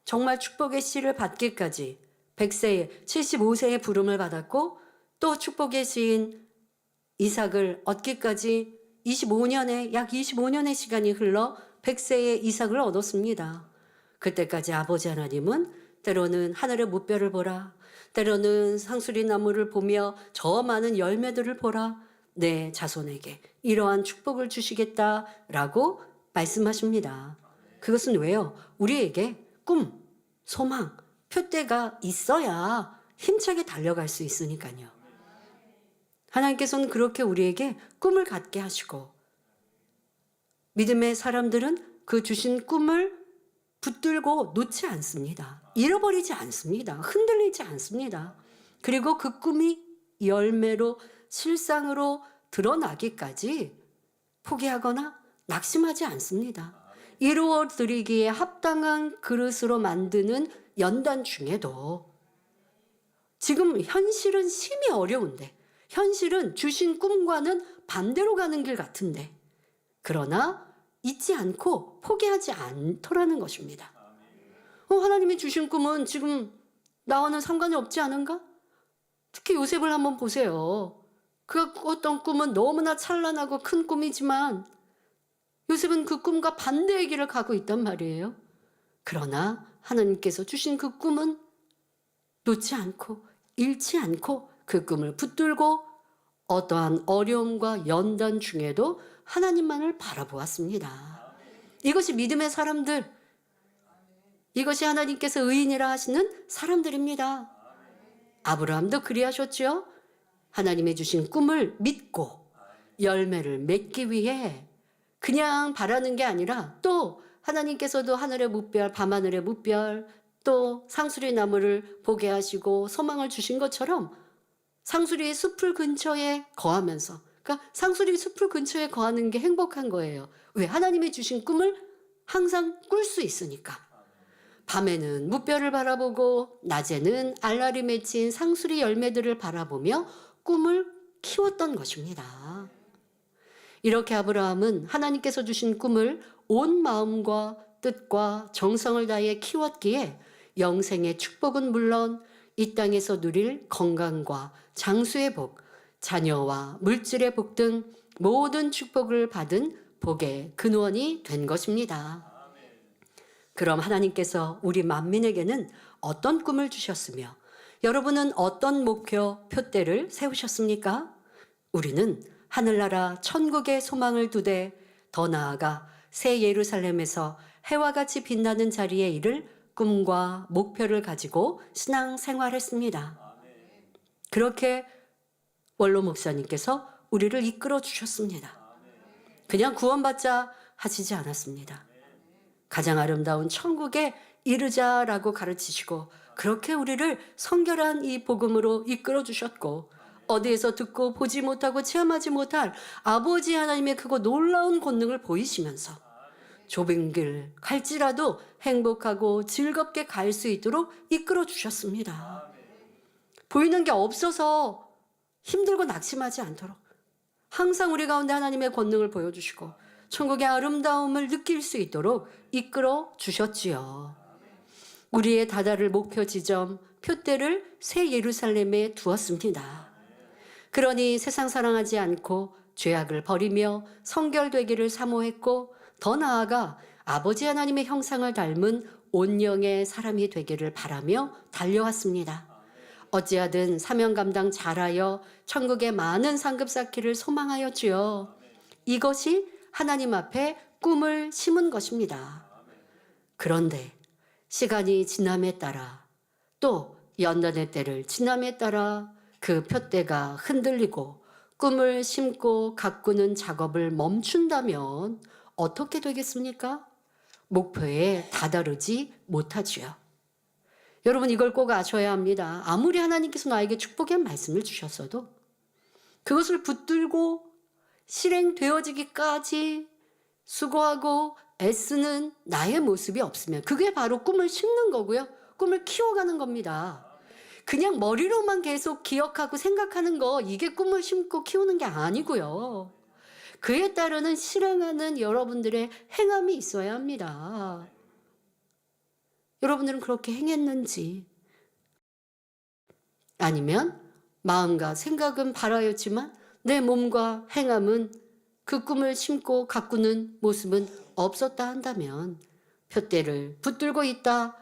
정말 축복의 씨를 받기까지 100세에 75세의 부름을 받았고 또 축복의 씨인 이삭을 얻기까지 약 25년의 시간이 흘러 100세의 이삭을 얻었습니다. 그때까지 아버지 하나님은 때로는 하늘의 뭇별을 보라, 때로는 상수리 나무를 보며 저 많은 열매들을 보라, 내 자손에게 이러한 축복을 주시겠다라고 말씀하십니다. 그것은 왜요? 우리에게 꿈, 소망, 표대가 있어야 힘차게 달려갈 수 있으니까요. 하나님께서는 그렇게 우리에게 꿈을 갖게 하시고 믿음의 사람들은 그 주신 꿈을 붙들고 놓지 않습니다. 잃어버리지 않습니다. 흔들리지 않습니다. 그리고 그 꿈이 열매로 실상으로 드러나기까지 포기하거나 낙심하지 않습니다. 이루어 드리기에 합당한 그릇으로 만드는 연단 중에도 지금 현실은 심히 어려운데 현실은 주신 꿈과는 반대로 가는 길 같은데 그러나 잊지 않고 포기하지 않더라는 것입니다. 하나님이 주신 꿈은 지금 나와는 상관이 없지 않은가? 특히 요셉을 한번 보세요. 그가 꿨던 꿈은 너무나 찬란하고 큰 꿈이지만 요셉은 그 꿈과 반대의 길을 가고 있단 말이에요. 그러나 하나님께서 주신 그 꿈은 놓지 않고 잃지 않고 그 꿈을 붙들고 어떠한 어려움과 연단 중에도 하나님만을 바라보았습니다. 이것이 믿음의 사람들, 이것이 하나님께서 의인이라 하시는 사람들입니다. 아브라함도 그리하셨죠. 하나님의 주신 꿈을 믿고 열매를 맺기 위해 그냥 바라는 게 아니라 또 하나님께서도 하늘의 무별, 밤하늘의 무별, 또 상수리 나무를 보게 하시고 소망을 주신 것처럼 상수리 숲을 근처에 거하면서, 그러니까 상수리 숲을 근처에 거하는 게 행복한 거예요. 왜? 하나님이 주신 꿈을 항상 꿀 수 있으니까. 밤에는 무별을 바라보고 낮에는 알알이 맺힌 상수리 열매들을 바라보며 꿈을 키웠던 것입니다. 이렇게 아브라함은 하나님께서 주신 꿈을 온 마음과 뜻과 정성을 다해 키웠기에 영생의 축복은 물론 이 땅에서 누릴 건강과 장수의 복, 자녀와 물질의 복 등 모든 축복을 받은 복의 근원이 된 것입니다. 그럼 하나님께서 우리 만민에게는 어떤 꿈을 주셨으며 여러분은 어떤 목표, 표대를 세우셨습니까? 우리는 하늘나라 천국의 소망을 두되 더 나아가 새 예루살렘에서 해와 같이 빛나는 자리에 이를 꿈과 목표를 가지고 신앙 생활했습니다. 그렇게 원로 목사님께서 우리를 이끌어 주셨습니다. 그냥 구원받자 하시지 않았습니다. 가장 아름다운 천국에 이르자라고 가르치시고 그렇게 우리를 성결한 이 복음으로 이끌어 주셨고 어디에서 듣고 보지 못하고 체험하지 못할 아버지 하나님의 크고 놀라운 권능을 보이시면서 좁은 길 갈지라도 행복하고 즐겁게 갈 수 있도록 이끌어 주셨습니다. 보이는 게 없어서 힘들고 낙심하지 않도록 항상 우리 가운데 하나님의 권능을 보여주시고 천국의 아름다움을 느낄 수 있도록 이끌어 주셨지요. 우리의 다다를 목표 지점, 표대를 새 예루살렘에 두었습니다. 그러니 세상 사랑하지 않고 죄악을 버리며 성결되기를 사모했고 더 나아가 아버지 하나님의 형상을 닮은 온영의 사람이 되기를 바라며 달려왔습니다. 어찌하든 사명 감당 잘하여 천국의 많은 상급 쌓기를 소망하였지요. 이것이 하나님 앞에 꿈을 심은 것입니다. 그런데 시간이 지남에 따라 또 연단의 때를 지남에 따라 그 표대가 흔들리고 꿈을 심고 가꾸는 작업을 멈춘다면 어떻게 되겠습니까? 목표에 다다르지 못하지요. 여러분 이걸 꼭 아셔야 합니다. 아무리 하나님께서 나에게 축복의 말씀을 주셨어도 그것을 붙들고 실행되어지기까지 수고하고 애쓰는 나의 모습이 없으면 그게 바로 꿈을 심는 거고요. 꿈을 키워가는 겁니다. 그냥 머리로만 계속 기억하고 생각하는 거 이게 꿈을 심고 키우는 게 아니고요. 그에 따르는 실행하는 여러분들의 행함이 있어야 합니다. 여러분들은 그렇게 행했는지 아니면 마음과 생각은 바라였지만 내 몸과 행함은 그 꿈을 심고 가꾸는 모습은 없었다 한다면 표대를 붙들고 있다.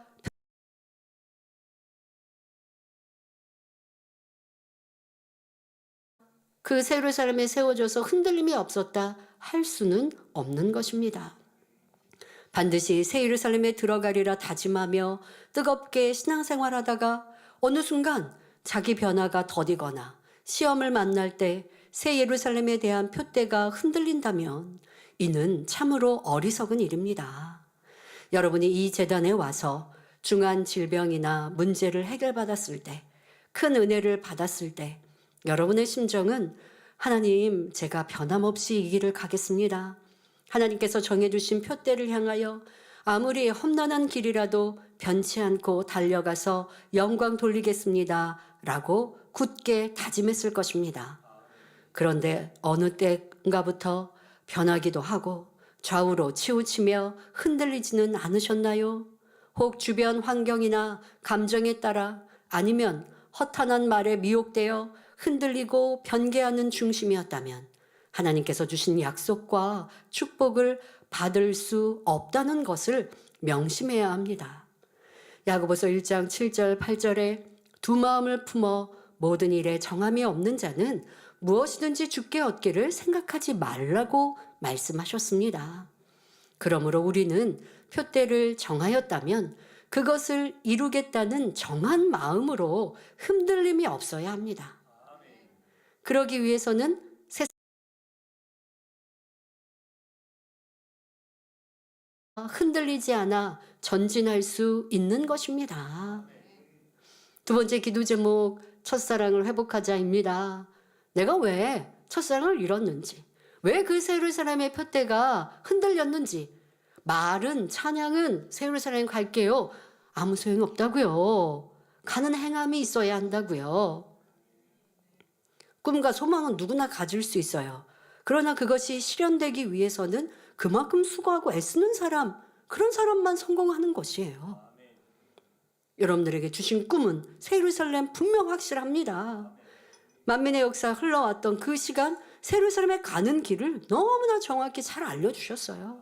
그 예루살렘에 세워져서 흔들림이 없었다 할 수는 없는 것입니다. 반드시 새 예루살렘에 들어가리라 다짐하며 뜨겁게 신앙생활하다가 어느 순간 자기 변화가 더디거나 시험을 만날 때 새 예루살렘에 대한 표대가 흔들린다면 이는 참으로 어리석은 일입니다. 여러분이 이 제단에 와서 중한 질병이나 문제를 해결받았을 때, 큰 은혜를 받았을 때 여러분의 심정은 하나님 제가 변함없이 이 길을 가겠습니다. 하나님께서 정해주신 표대를 향하여 아무리 험난한 길이라도 변치 않고 달려가서 영광 돌리겠습니다 라고 굳게 다짐했을 것입니다. 그런데 어느 때인가부터 변하기도 하고 좌우로 치우치며 흔들리지는 않으셨나요? 혹 주변 환경이나 감정에 따라 아니면 허탄한 말에 미혹되어 흔들리고 변개하는 중심이었다면 하나님께서 주신 약속과 축복을 받을 수 없다는 것을 명심해야 합니다. 야고보서 1장 7절 8절에 두 마음을 품어 모든 일에 정함이 없는 자는 무엇이든지 주께 얻기를 생각하지 말라고 말씀하셨습니다. 그러므로 우리는 표대를 정하였다면 그것을 이루겠다는 정한 마음으로 흔들림이 없어야 합니다. 그러기 위해서는 흔들리지 않아 전진할 수 있는 것입니다. 두 번째 기도 제목, 첫사랑을 회복하자입니다. 내가 왜 첫사랑을 잃었는지, 왜 그 새 예루살렘의 표대가 흔들렸는지, 말은, 찬양은 새 예루살렘 갈게요. 아무 소용 없다고요. 가는 행함이 있어야 한다고요. 꿈과 소망은 누구나 가질 수 있어요. 그러나 그것이 실현되기 위해서는 그만큼 수고하고 애쓰는 사람, 그런 사람만 성공하는 것이에요. 여러분들에게 주신 꿈은 새 예루살렘 분명 확실합니다. 만민의 역사 흘러왔던 그 시간 새 예루살렘에 가는 길을 너무나 정확히 잘 알려주셨어요.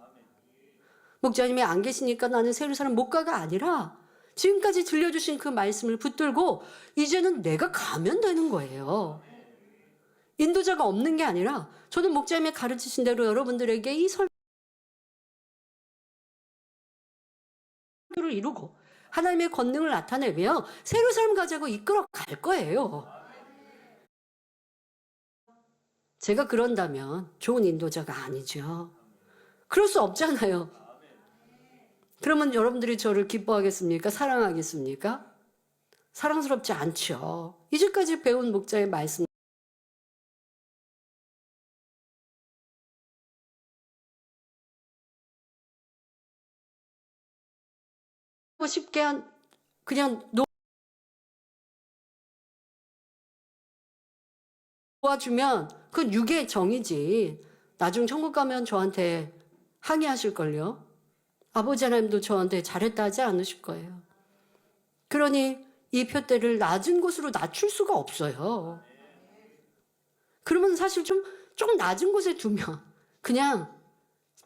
목자님이 안 계시니까 나는 새 예루살렘 못 가가 아니라 지금까지 들려주신 그 말씀을 붙들고 이제는 내가 가면 되는 거예요. 인도자가 없는 게 아니라 저는 목자님이 가르치신 대로 여러분들에게 이 설교를 이루고 하나님의 권능을 나타내며 새 예루살렘 가자고 이끌어 갈 거예요. 제가 그런다면 좋은 인도자가 아니죠. 그럴 수 없잖아요. 그러면 여러분들이 저를 기뻐하겠습니까? 사랑하겠습니까? 사랑스럽지 않죠. 이제까지 배운 목자의 말씀 쉽게 그냥 도와주면 그건 육의 정이지. 나중 천국 가면 저한테 항의하실걸요. 아버지 하나님도 저한테 잘했다 하지 않으실 거예요. 그러니 이 표대를 낮은 곳으로 낮출 수가 없어요. 그러면 사실 좀 낮은 곳에 두면 그냥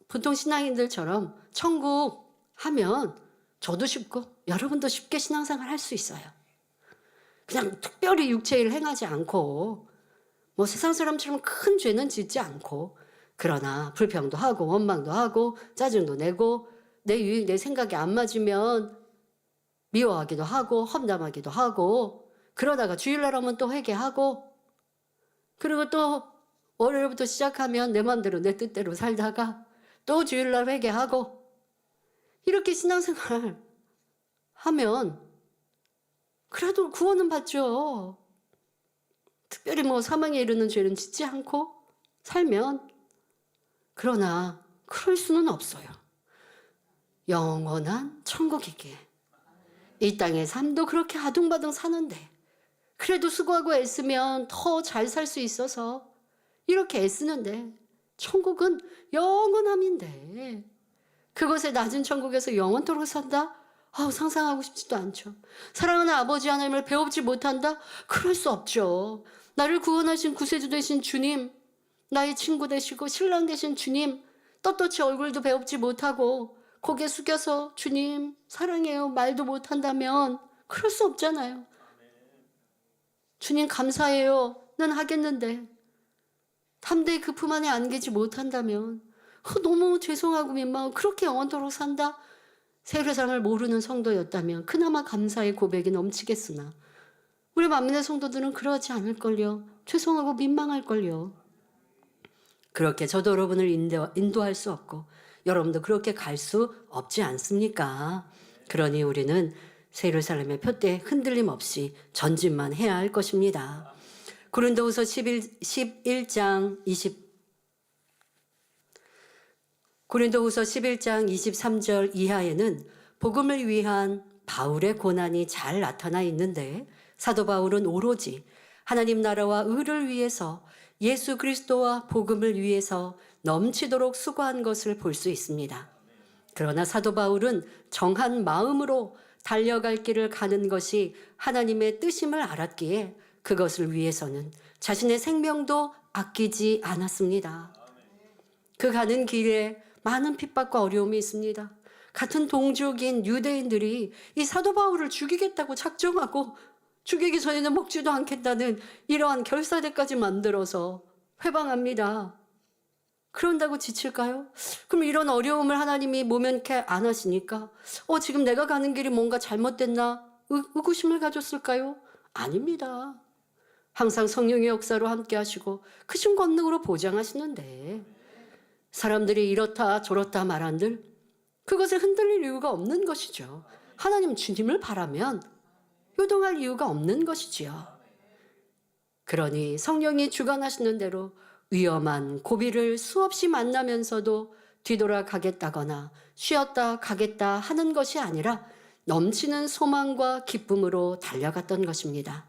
보통 신앙인들처럼 천국 하면 저도 쉽고 여러분도 쉽게 신앙생활 할 수 있어요. 그냥 특별히 육체일 행하지 않고 뭐 세상 사람처럼 큰 죄는 짓지 않고 그러나 불평도 하고 원망도 하고 짜증도 내고 내 생각이 안 맞으면 미워하기도 하고 험담하기도 하고 그러다가 주일날 오면 또 회개하고 그리고 또 월요일부터 시작하면 내 마음대로 내 뜻대로 살다가 또 주일날 회개하고 이렇게 신앙생활 하면 그래도 구원은 받죠. 특별히 뭐 사망에 이르는 죄는 짓지 않고 살면 그러나 그럴 수는 없어요. 영원한 천국이기에 이 땅의 삶도 그렇게 아둥바둥 사는데 그래도 수고하고 애쓰면 더 잘 살 수 있어서 이렇게 애쓰는데 천국은 영원함인데 그것에 낮은 천국에서 영원토록 산다? 상상하고 싶지도 않죠. 사랑하는 아버지 하나님을 배우지 못한다? 그럴 수 없죠. 나를 구원하신 구세주 되신 주님, 나의 친구 되시고 신랑 되신 주님, 떳떳이 얼굴도 배우지 못하고 고개 숙여서 주님 사랑해요 말도 못한다면 그럴 수 없잖아요. 주님 감사해요 는 하겠는데 담대히 그 품 안에 안기지 못한다면 너무 죄송하고 민망하고 그렇게 영원토록 산다? 새 예루살렘을 모르는 성도였다면 그나마 감사의 고백이 넘치겠으나 우리 만민의 성도들은 그러지 않을걸요. 죄송하고 민망할걸요. 그렇게 저도 여러분을 인도할 수 없고 여러분도 그렇게 갈 수 없지 않습니까? 그러니 우리는 새 예루살렘의 표대에 흔들림 없이 전진만 해야 할 것입니다. 고린도후서 11장 23절 이하에는 복음을 위한 바울의 고난이 잘 나타나 있는데 사도 바울은 오로지 하나님 나라와 의를 위해서 예수 그리스도와 복음을 위해서 넘치도록 수고한 것을 볼 수 있습니다. 그러나 사도 바울은 정한 마음으로 달려갈 길을 가는 것이 하나님의 뜻임을 알았기에 그것을 위해서는 자신의 생명도 아끼지 않았습니다. 그 가는 길에 많은 핍박과 어려움이 있습니다. 같은 동족인 유대인들이 이 사도 바울을 죽이겠다고 작정하고 죽이기 전에는 먹지도 않겠다는 이러한 결사대까지 만들어서 회방합니다. 그런다고 지칠까요? 그럼 이런 어려움을 하나님이 모면케 안 하시니까 지금 내가 가는 길이 뭔가 잘못됐나 의구심을 가졌을까요? 아닙니다. 항상 성령의 역사로 함께 하시고 크신 권능으로 보장하시는데 사람들이 이렇다 저렇다 말한들 그것을 흔들릴 이유가 없는 것이죠. 하나님 주님을 바라면 요동할 이유가 없는 것이지요. 그러니 성령이 주관하시는 대로 위험한 고비를 수없이 만나면서도 뒤돌아가겠다거나 쉬었다 가겠다 하는 것이 아니라 넘치는 소망과 기쁨으로 달려갔던 것입니다.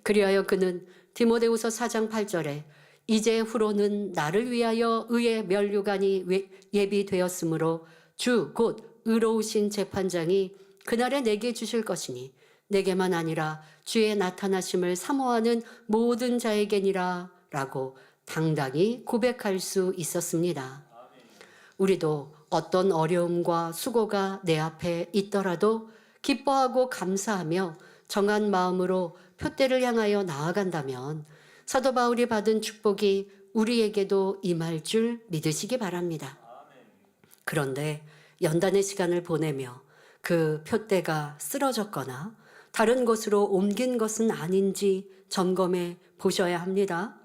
그리하여 그는 디모데후서 4장 8절에 이제 후로는 나를 위하여 의의 면류관이 예비되었으므로 주 곧 의로우신 재판장이 그날에 내게 주실 것이니 내게만 아니라 주의 나타나심을 사모하는 모든 자에게니라 라고 당당히 고백할 수 있었습니다. 우리도 어떤 어려움과 수고가 내 앞에 있더라도 기뻐하고 감사하며 정한 마음으로 표대를 향하여 나아간다면 사도 바울이 받은 축복이 우리에게도 임할 줄 믿으시기 바랍니다. 그런데 연단의 시간을 보내며 그 표대가 쓰러졌거나 다른 곳으로 옮긴 것은 아닌지 점검해 보셔야 합니다.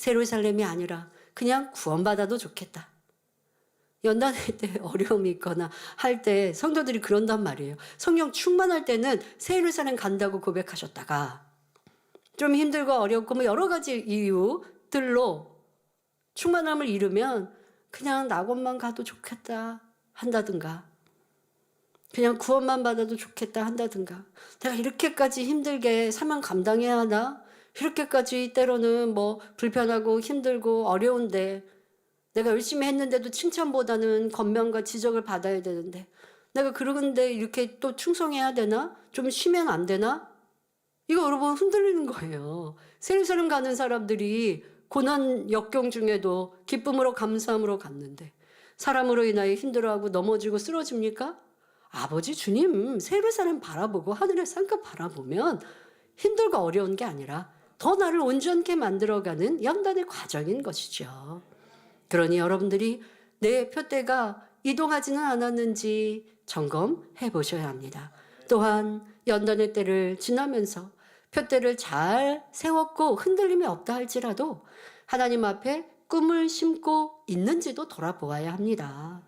예루살렘이 아니라 그냥 구원받아도 좋겠다. 연단할 때 어려움이 있거나 할 때 성도들이 그런단 말이에요. 성령 충만할 때는 새 예루살렘 간다고 고백하셨다가 좀 힘들고 어렵고 뭐 여러 가지 이유들로 충만함을 잃으면 그냥 낙원만 가도 좋겠다 한다든가 그냥 구원만 받아도 좋겠다 한다든가 내가 이렇게까지 힘들게 사명 감당해야 하나? 이렇게까지 때로는 뭐 불편하고 힘들고 어려운데 내가 열심히 했는데도 칭찬보다는 권면과 지적을 받아야 되는데 내가 그러는데 이렇게 또 충성해야 되나? 좀 쉬면 안 되나? 이거 여러분 흔들리는 거예요. 새 예루살렘 가는 사람들이 고난 역경 중에도 기쁨으로 감사함으로 갔는데 사람으로 인하여 힘들어하고 넘어지고 쓰러집니까? 아버지 주님 새 예루살렘 바라보고 하늘의 산끝 바라보면 힘들고 어려운 게 아니라 더 나를 온전케 만들어가는 연단의 과정인 것이죠. 그러니 여러분들이 내 표대가 이동하지는 않았는지 점검해 보셔야 합니다. 또한 연단의 때를 지나면서 표대를 잘 세웠고 흔들림이 없다 할지라도 하나님 앞에 꿈을 심고 있는지도 돌아보아야 합니다.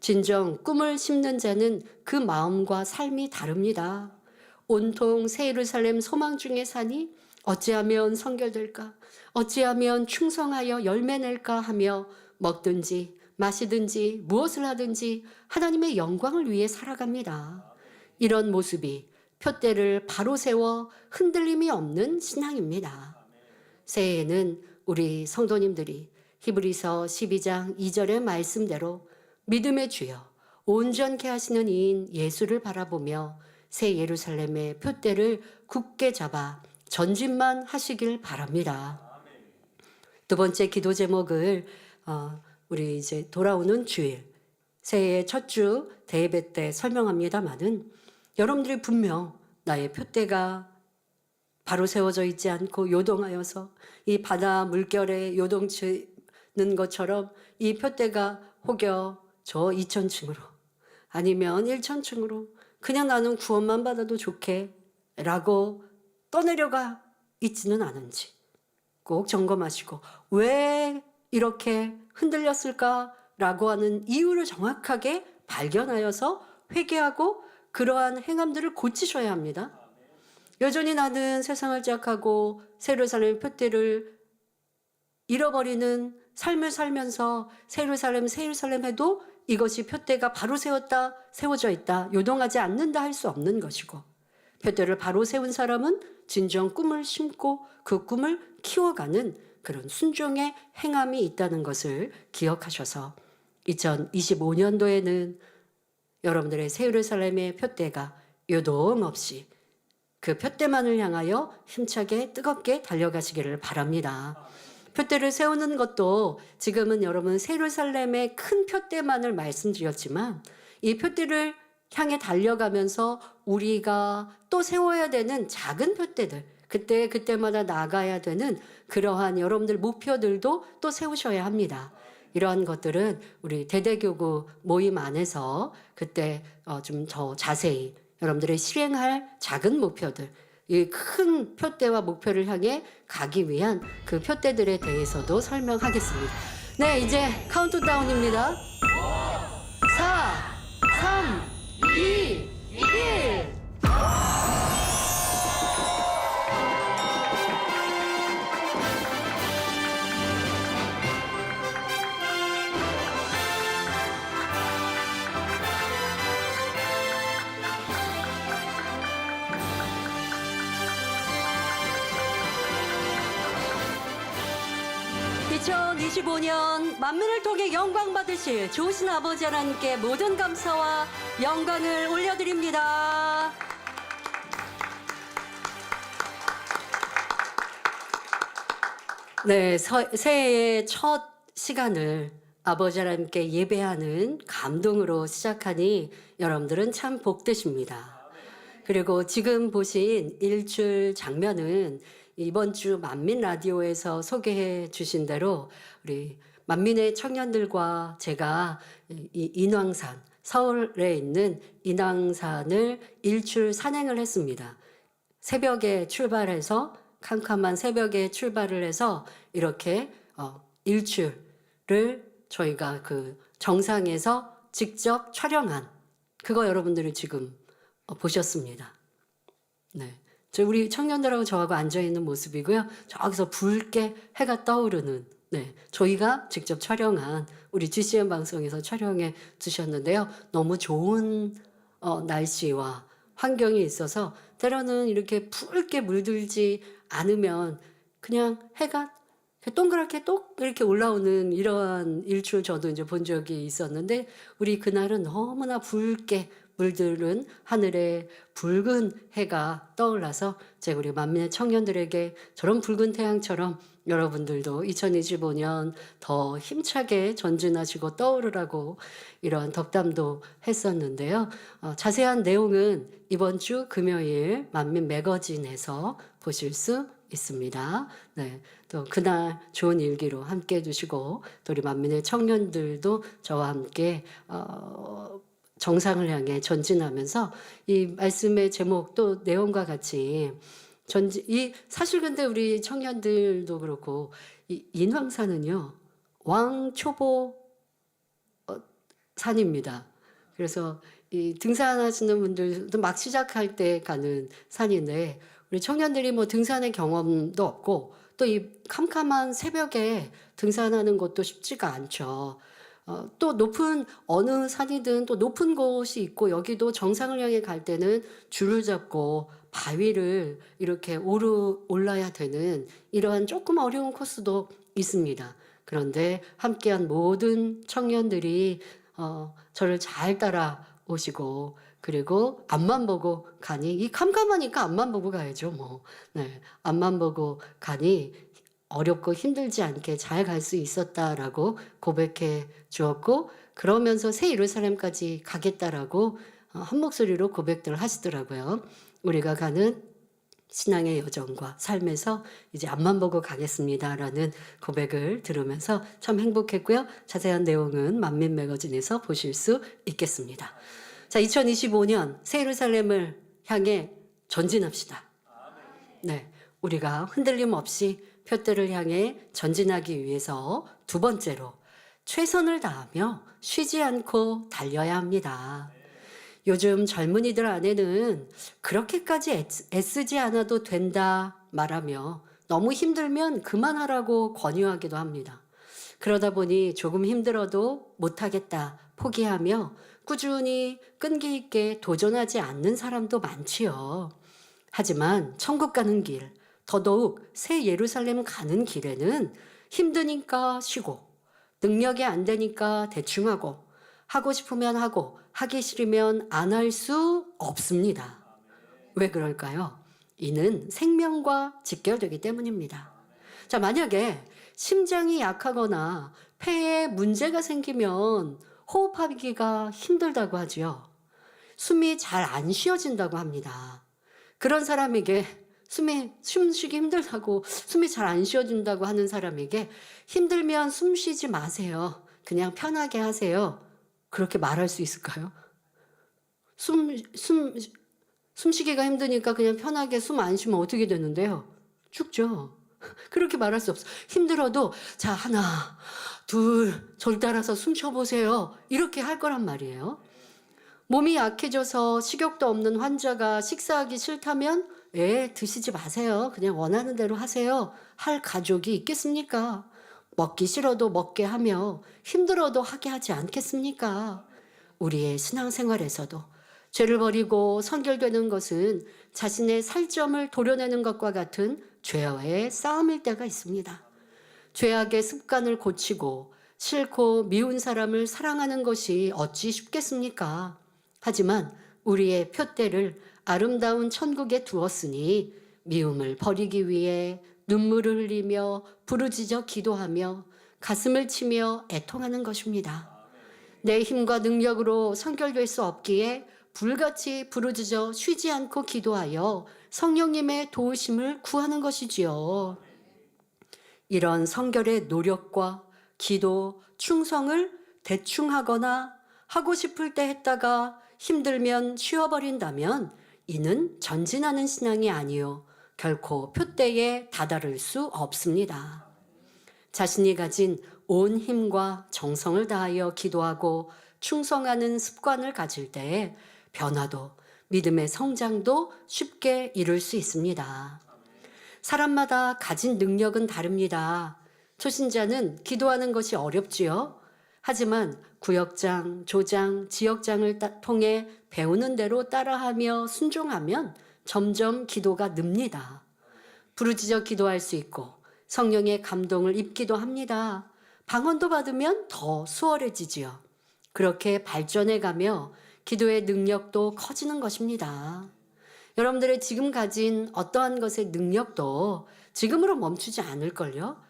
진정 꿈을 심는 자는 그 마음과 삶이 다릅니다. 온통 새 예루살렘 소망 중에 사니 어찌하면 성결될까? 어찌하면 충성하여 열매 낼까 하며 먹든지 마시든지 무엇을 하든지 하나님의 영광을 위해 살아갑니다. 이런 모습이 표대를 바로 세워 흔들림이 없는 신앙입니다. 새해에는 우리 성도님들이 히브리서 12장 2절의 말씀대로 믿음의 주여 온전케 하시는 이인 예수를 바라보며 새 예루살렘의 표대를 굳게 잡아 전진만 하시길 바랍니다. 두 번째 기도 제목을 우리 이제 돌아오는 주일 새해의 첫 주 대예배 때 설명합니다마는 여러분들이 분명 나의 표대가 바로 세워져 있지 않고 요동하여서 이 바다 물결에 요동치는 것처럼 이 표대가 혹여 저 2,000층으로 아니면 1,000층으로 그냥 나는 구원만 받아도 좋게 라고 떠내려가 있지는 않은지 꼭 점검하시고 왜 이렇게 흔들렸을까라고 하는 이유를 정확하게 발견하여서 회개하고 그러한 행함들을 고치셔야 합니다. 여전히 나는 세상을 짝하고 새 예루살렘의 표대를 잃어버리는 삶을 살면서 새 예루살렘 해도 이것이 표대가 바로 세워져 있다, 요동하지 않는다 할 수 없는 것이고 표대를 바로 세운 사람은 진정 꿈을 심고 그 꿈을 키워가는 그런 순종의 행함이 있다는 것을 기억하셔서 2025년도에는 여러분들의 새 예루살렘의 표대가 요동 없이 그 표대만을 향하여 힘차게 뜨겁게 달려가시기를 바랍니다. 표대를 세우는 것도 지금은 여러분 새 예루살렘의 큰 표대만을 말씀드렸지만 이 표대를 향해 달려가면서 우리가 또 세워야 되는 작은 표대들 그때마다 나가야 되는 그러한 여러분들 목표들도 또 세우셔야 합니다. 이러한 것들은 우리 대대교구 모임 안에서 그때 좀 더 자세히 여러분들의 실행할 작은 목표들 이 큰 표대와 목표를 향해 가기 위한 그 표대들에 대해서도 설명하겠습니다. 네, 이제 카운트다운입니다. 4, 2025년 만민을 통해 영광 받으실 좋으신 아버지 하나님께 모든 감사와 영광을 올려드립니다. 네, 새해의 첫 시간을 아버지 하나님께 예배하는 감동으로 시작하니 여러분들은 참 복되십니다. 그리고 지금 보신 일출 장면은 이번 주 만민 라디오에서 소개해 주신 대로 우리 만민의 청년들과 제가 이 인왕산, 서울에 있는 인왕산을 일출 산행을 했습니다. 새벽에 출발해서 캄캄한 새벽에 출발을 해서 이렇게 일출을 저희가 그 정상에서 직접 촬영한 그거 여러분들이 지금 보셨습니다. 네. 우리 청년들하고 저하고 앉아있는 모습이고요. 저기서 붉게 해가 떠오르는, 네. 저희가 직접 촬영한 우리 GCN 방송에서 촬영해 주셨는데요. 너무 좋은 날씨와 환경이 있어서 때로는 이렇게 붉게 물들지 않으면 그냥 해가 동그랗게 똑 이렇게 올라오는 이러한 일출 저도 이제 본 적이 있었는데 우리 그날은 너무나 붉게 물들은 하늘에 붉은 해가 떠올라서 제가 우리 만민의 청년들에게 저런 붉은 태양처럼 여러분들도 2025년 더 힘차게 전진하시고 떠오르라고 이런 덕담도 했었는데요. 자세한 내용은 이번 주 금요일 만민 매거진에서 보실 수 있습니다. 네, 또 그날 좋은 일기로 함께 해주시고 또 우리 만민의 청년들도 저와 함께 정상을 향해 전진하면서 이 말씀의 제목 또 내용과 같이 사실 근데 우리 청년들도 그렇고 이 인왕산은요 왕초보 산입니다. 그래서 이 등산하시는 분들도 막 시작할 때 가는 산인데 우리 청년들이 뭐 등산의 경험도 없고 또 이 캄캄한 새벽에 등산하는 것도 쉽지가 않죠. 또 높은 어느 산이든 또 높은 곳이 있고 여기도 정상을 향해 갈 때는 줄을 잡고 바위를 이렇게 올라야 되는 이러한 조금 어려운 코스도 있습니다. 그런데 함께한 모든 청년들이 저를 잘 따라오시고 그리고 앞만 보고 가니 이 캄캄하니까 앞만 보고 가야죠 뭐. 네, 앞만 보고 가니 어렵고 힘들지 않게 잘 갈 수 있었다라고 고백해 주었고 그러면서 새 예루살렘까지 가겠다라고 한 목소리로 고백들을 하시더라고요. 우리가 가는 신앙의 여정과 삶에서 이제 앞만 보고 가겠습니다라는 고백을 들으면서 참 행복했고요. 자세한 내용은 만민 매거진에서 보실 수 있겠습니다. 자, 2025년 새 예루살렘을 향해 전진합시다. 네, 우리가 흔들림 없이 표대를 향해 전진하기 위해서 두 번째로 최선을 다하며 쉬지 않고 달려야 합니다. 요즘 젊은이들 안에는 그렇게까지 애쓰지 않아도 된다 말하며 너무 힘들면 그만하라고 권유하기도 합니다. 그러다 보니 조금 힘들어도 못하겠다 포기하며 꾸준히 끈기 있게 도전하지 않는 사람도 많지요. 하지만 천국 가는 길, 더더욱 새 예루살렘 가는 길에는 힘드니까 쉬고 능력이 안 되니까 대충 하고 싶으면 하고 하기 싫으면 안 할 수 없습니다. 왜 그럴까요? 이는 생명과 직결되기 때문입니다. 자, 만약에 심장이 약하거나 폐에 문제가 생기면 호흡하기가 힘들다고 하지요. 숨이 잘 안 쉬어진다고 합니다. 그런 사람에게 숨쉬기 힘들다고 숨이 잘 안 쉬어진다고 하는 사람에게 힘들면 숨 쉬지 마세요. 그냥 편하게 하세요. 그렇게 말할 수 있을까요? 숨쉬기가 힘드니까 그냥 편하게 숨 안 쉬면 어떻게 되는데요? 죽죠. 그렇게 말할 수 없어. 힘들어도 자, 하나, 둘, 절 따라서 숨 쉬어보세요. 이렇게 할 거란 말이에요. 몸이 약해져서 식욕도 없는 환자가 식사하기 싫다면 드시지 마세요. 그냥 원하는 대로 하세요. 할 가족이 있겠습니까? 먹기 싫어도 먹게 하며 힘들어도 하게 하지 않겠습니까? 우리의 신앙생활에서도 죄를 버리고 선결되는 것은 자신의 살점을 도려내는 것과 같은 죄와의 싸움일 때가 있습니다. 죄악의 습관을 고치고 싫고 미운 사람을 사랑하는 것이 어찌 쉽겠습니까? 하지만 우리의 표대를 아름다운 천국에 두었으니 미움을 버리기 위해 눈물을 흘리며 부르짖어 기도하며 가슴을 치며 애통하는 것입니다. 내 힘과 능력으로 선결될 수 없기에 불같이 부르짖어 쉬지 않고 기도하여 성령님의 도우심을 구하는 것이지요. 이런 성결의 노력과 기도, 충성을 대충 하거나 하고 싶을 때 했다가 힘들면 쉬어버린다면 이는 전진하는 신앙이 아니요 결코 표대에 다다를 수 없습니다. 자신이 가진 온 힘과 정성을 다하여 기도하고 충성하는 습관을 가질 때에 변화도 믿음의 성장도 쉽게 이룰 수 있습니다. 사람마다 가진 능력은 다릅니다. 초신자는 기도하는 것이 어렵지요. 하지만 구역장, 조장, 지역장을 통해 배우는 대로 따라하며 순종하면 점점 기도가 늡니다. 부르짖어 기도할 수 있고 성령의 감동을 입기도 합니다. 방언도 받으면 더 수월해지지요. 그렇게 발전해 가며 기도의 능력도 커지는 것입니다. 여러분들의 지금 가진 어떠한 것의 능력도 지금으로 멈추지 않을걸요?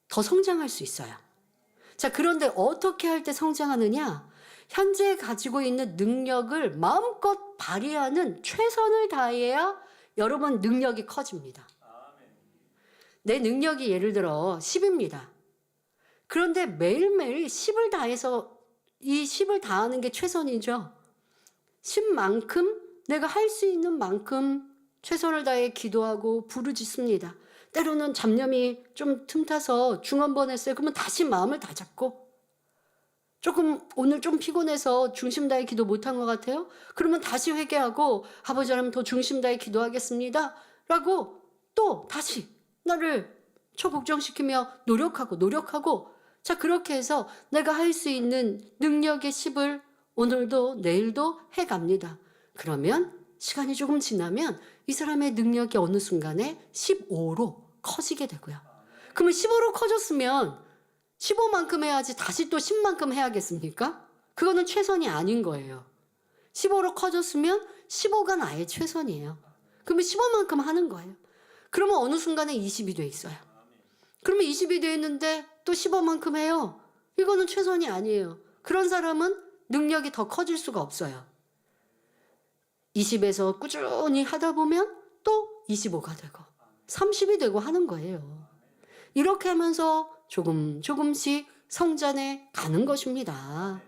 더 성장할 수 있어요. 자, 그런데 어떻게 할 때 성장하느냐? 현재 가지고 있는 능력을 마음껏 발휘하는 최선을 다해야 여러분 능력이 커집니다. 내 능력이 예를 들어 10입니다. 그런데 매일매일 10을 다해서 이 10을 다하는 게 최선이죠. 10만큼 내가 할 수 있는 만큼 최선을 다해 기도하고 부르짖습니다. 때로는 잡념이 좀 틈타서 중언번했어요. 그러면 다시 마음을 다잡고 조금 오늘 좀 피곤해서 중심 다해 기도 못한 것 같아요. 그러면 다시 회개하고 아버지 하나님 더 중심 다해 기도하겠습니다. 라고 또 다시 나를 초복종시키며 노력하고 자 그렇게 해서 내가 할 수 있는 능력의 10을 오늘도 내일도 해갑니다. 그러면 시간이 조금 지나면 이 사람의 능력이 어느 순간에 15로 커지게 되고요. 그러면 15로 커졌으면 15만큼 해야지 다시 또 10만큼 해야겠습니까? 그거는 최선이 아닌 거예요. 15로 커졌으면 15가 나의 최선이에요. 그러면 15만큼 하는 거예요. 그러면 어느 순간에 20이 돼 있어요. 그러면 20이 돼 있는데 또 15만큼 해요. 이거는 최선이 아니에요. 그런 사람은 능력이 더 커질 수가 없어요. 20에서 꾸준히 하다 보면 또 25가 되고 30이 되고 하는 거예요. 이렇게 하면서 조금씩 성장해 가는 것입니다.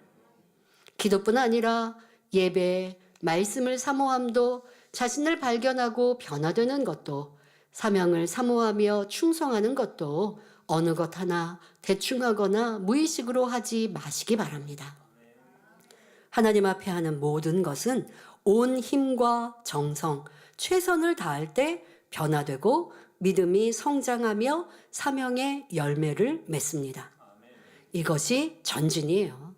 기도뿐 아니라 예배, 말씀을 사모함도 자신을 발견하고 변화되는 것도 사명을 사모하며 충성하는 것도 어느 것 하나 대충 하거나 무의식으로 하지 마시기 바랍니다. 하나님 앞에 하는 모든 것은 온 힘과 정성, 최선을 다할 때 변화되고 믿음이 성장하며 사명의 열매를 맺습니다. 이것이 전진이에요.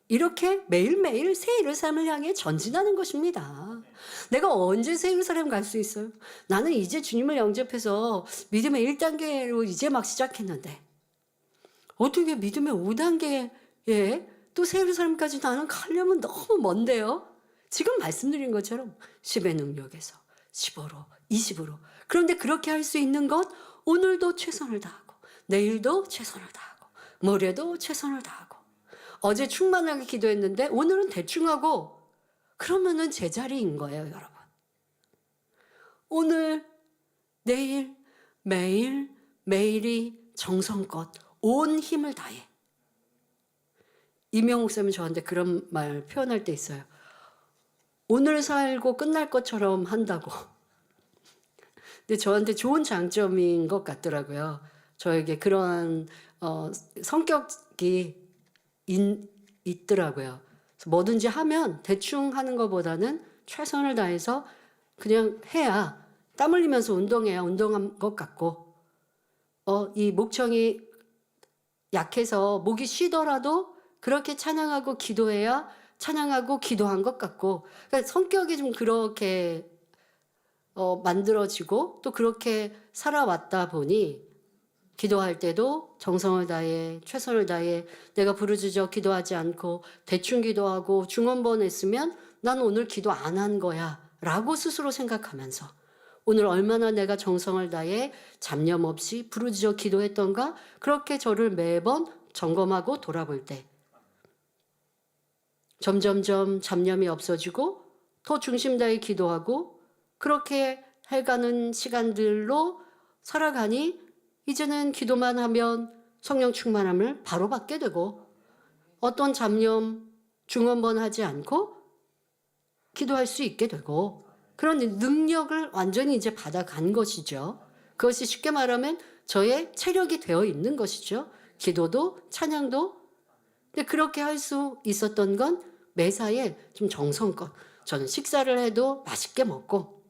이렇게 매일매일 새 예루살렘을 향해 전진하는 것입니다. 내가 언제 새 예루살렘 갈 수 있어요? 나는 이제 주님을 영접해서 믿음의 1단계로 이제 막 시작했는데 어떻게 믿음의 5단계에 또 새 예루살렘까지 나는 가려면 너무 먼데요. 지금 말씀드린 것처럼 10의 능력에서 15로 20으로 그런데 그렇게 할 수 있는 것 오늘도 최선을 다하고 내일도 최선을 다하고 모레도 최선을 다하고 어제 충만하게 기도했는데 오늘은 대충 하고 그러면은 제자리인 거예요, 여러분. 오늘, 내일, 매일, 매일이 정성껏 온 힘을 다해. 이명옥 목사님은 저한테 그런 말 표현할 때 있어요. 오늘 살고 끝날 것처럼 한다고. 근데 저한테 좋은 장점인 것 같더라고요. 저에게 그러한 성격이 있더라고요. 그래서 뭐든지 하면 대충 하는 것보다는 최선을 다해서 그냥 해야 땀 흘리면서 운동해야 운동한 것 같고 이 목청이 약해서 목이 쉬더라도 그렇게 찬양하고 기도해야 찬양하고 기도한 것 같고 그러니까 성격이 좀 그렇게 만들어지고 또 그렇게 살아왔다 보니 기도할 때도 정성을 다해 최선을 다해 내가 부르짖어 기도하지 않고 대충 기도하고 중언번 했으면 난 오늘 기도 안 한 거야 라고 스스로 생각하면서 오늘 얼마나 내가 정성을 다해 잡념 없이 부르짖어 기도했던가 그렇게 저를 매번 점검하고 돌아볼 때 점점점 잡념이 없어지고 더 중심 다해 기도하고 그렇게 해가는 시간들로 살아가니 이제는 기도만 하면 성령 충만함을 바로 받게 되고 어떤 잡념 중언번 하지 않고 기도할 수 있게 되고 그런 능력을 완전히 이제 받아간 것이죠. 그것이 쉽게 말하면 저의 체력이 되어 있는 것이죠. 기도도 찬양도. 근데 그렇게 할 수 있었던 건 매사에 좀 정성껏 저는 식사를 해도 맛있게 먹고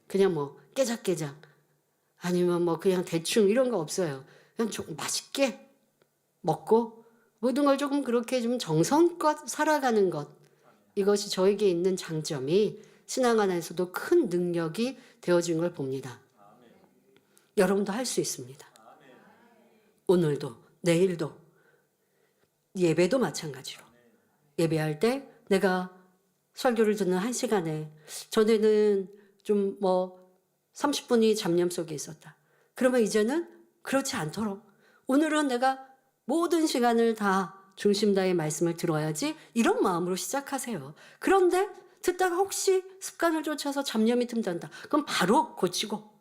그냥 뭐 깨작깨작 아니면 뭐 그냥 대충 이런 거 없어요. 그냥 조금 맛있게 먹고 모든 걸 조금 그렇게 좀 정성껏 살아가는 것. 이것이 저에게 있는 장점이 신앙 안에서도 큰 능력이 되어진 걸 봅니다. 여러분도 할 수 있습니다. 오늘도 내일도 예배도 마찬가지로 예배할 때 내가 설교를 듣는 한 시간에 전에는 좀 뭐 30분이 잡념 속에 있었다. 그러면 이제는 그렇지 않도록 오늘은 내가 모든 시간을 다 중심 다해 말씀을 들어야지 이런 마음으로 시작하세요. 그런데 듣다가 혹시 습관을 쫓아서 잡념이 틈단다. 그럼 바로 고치고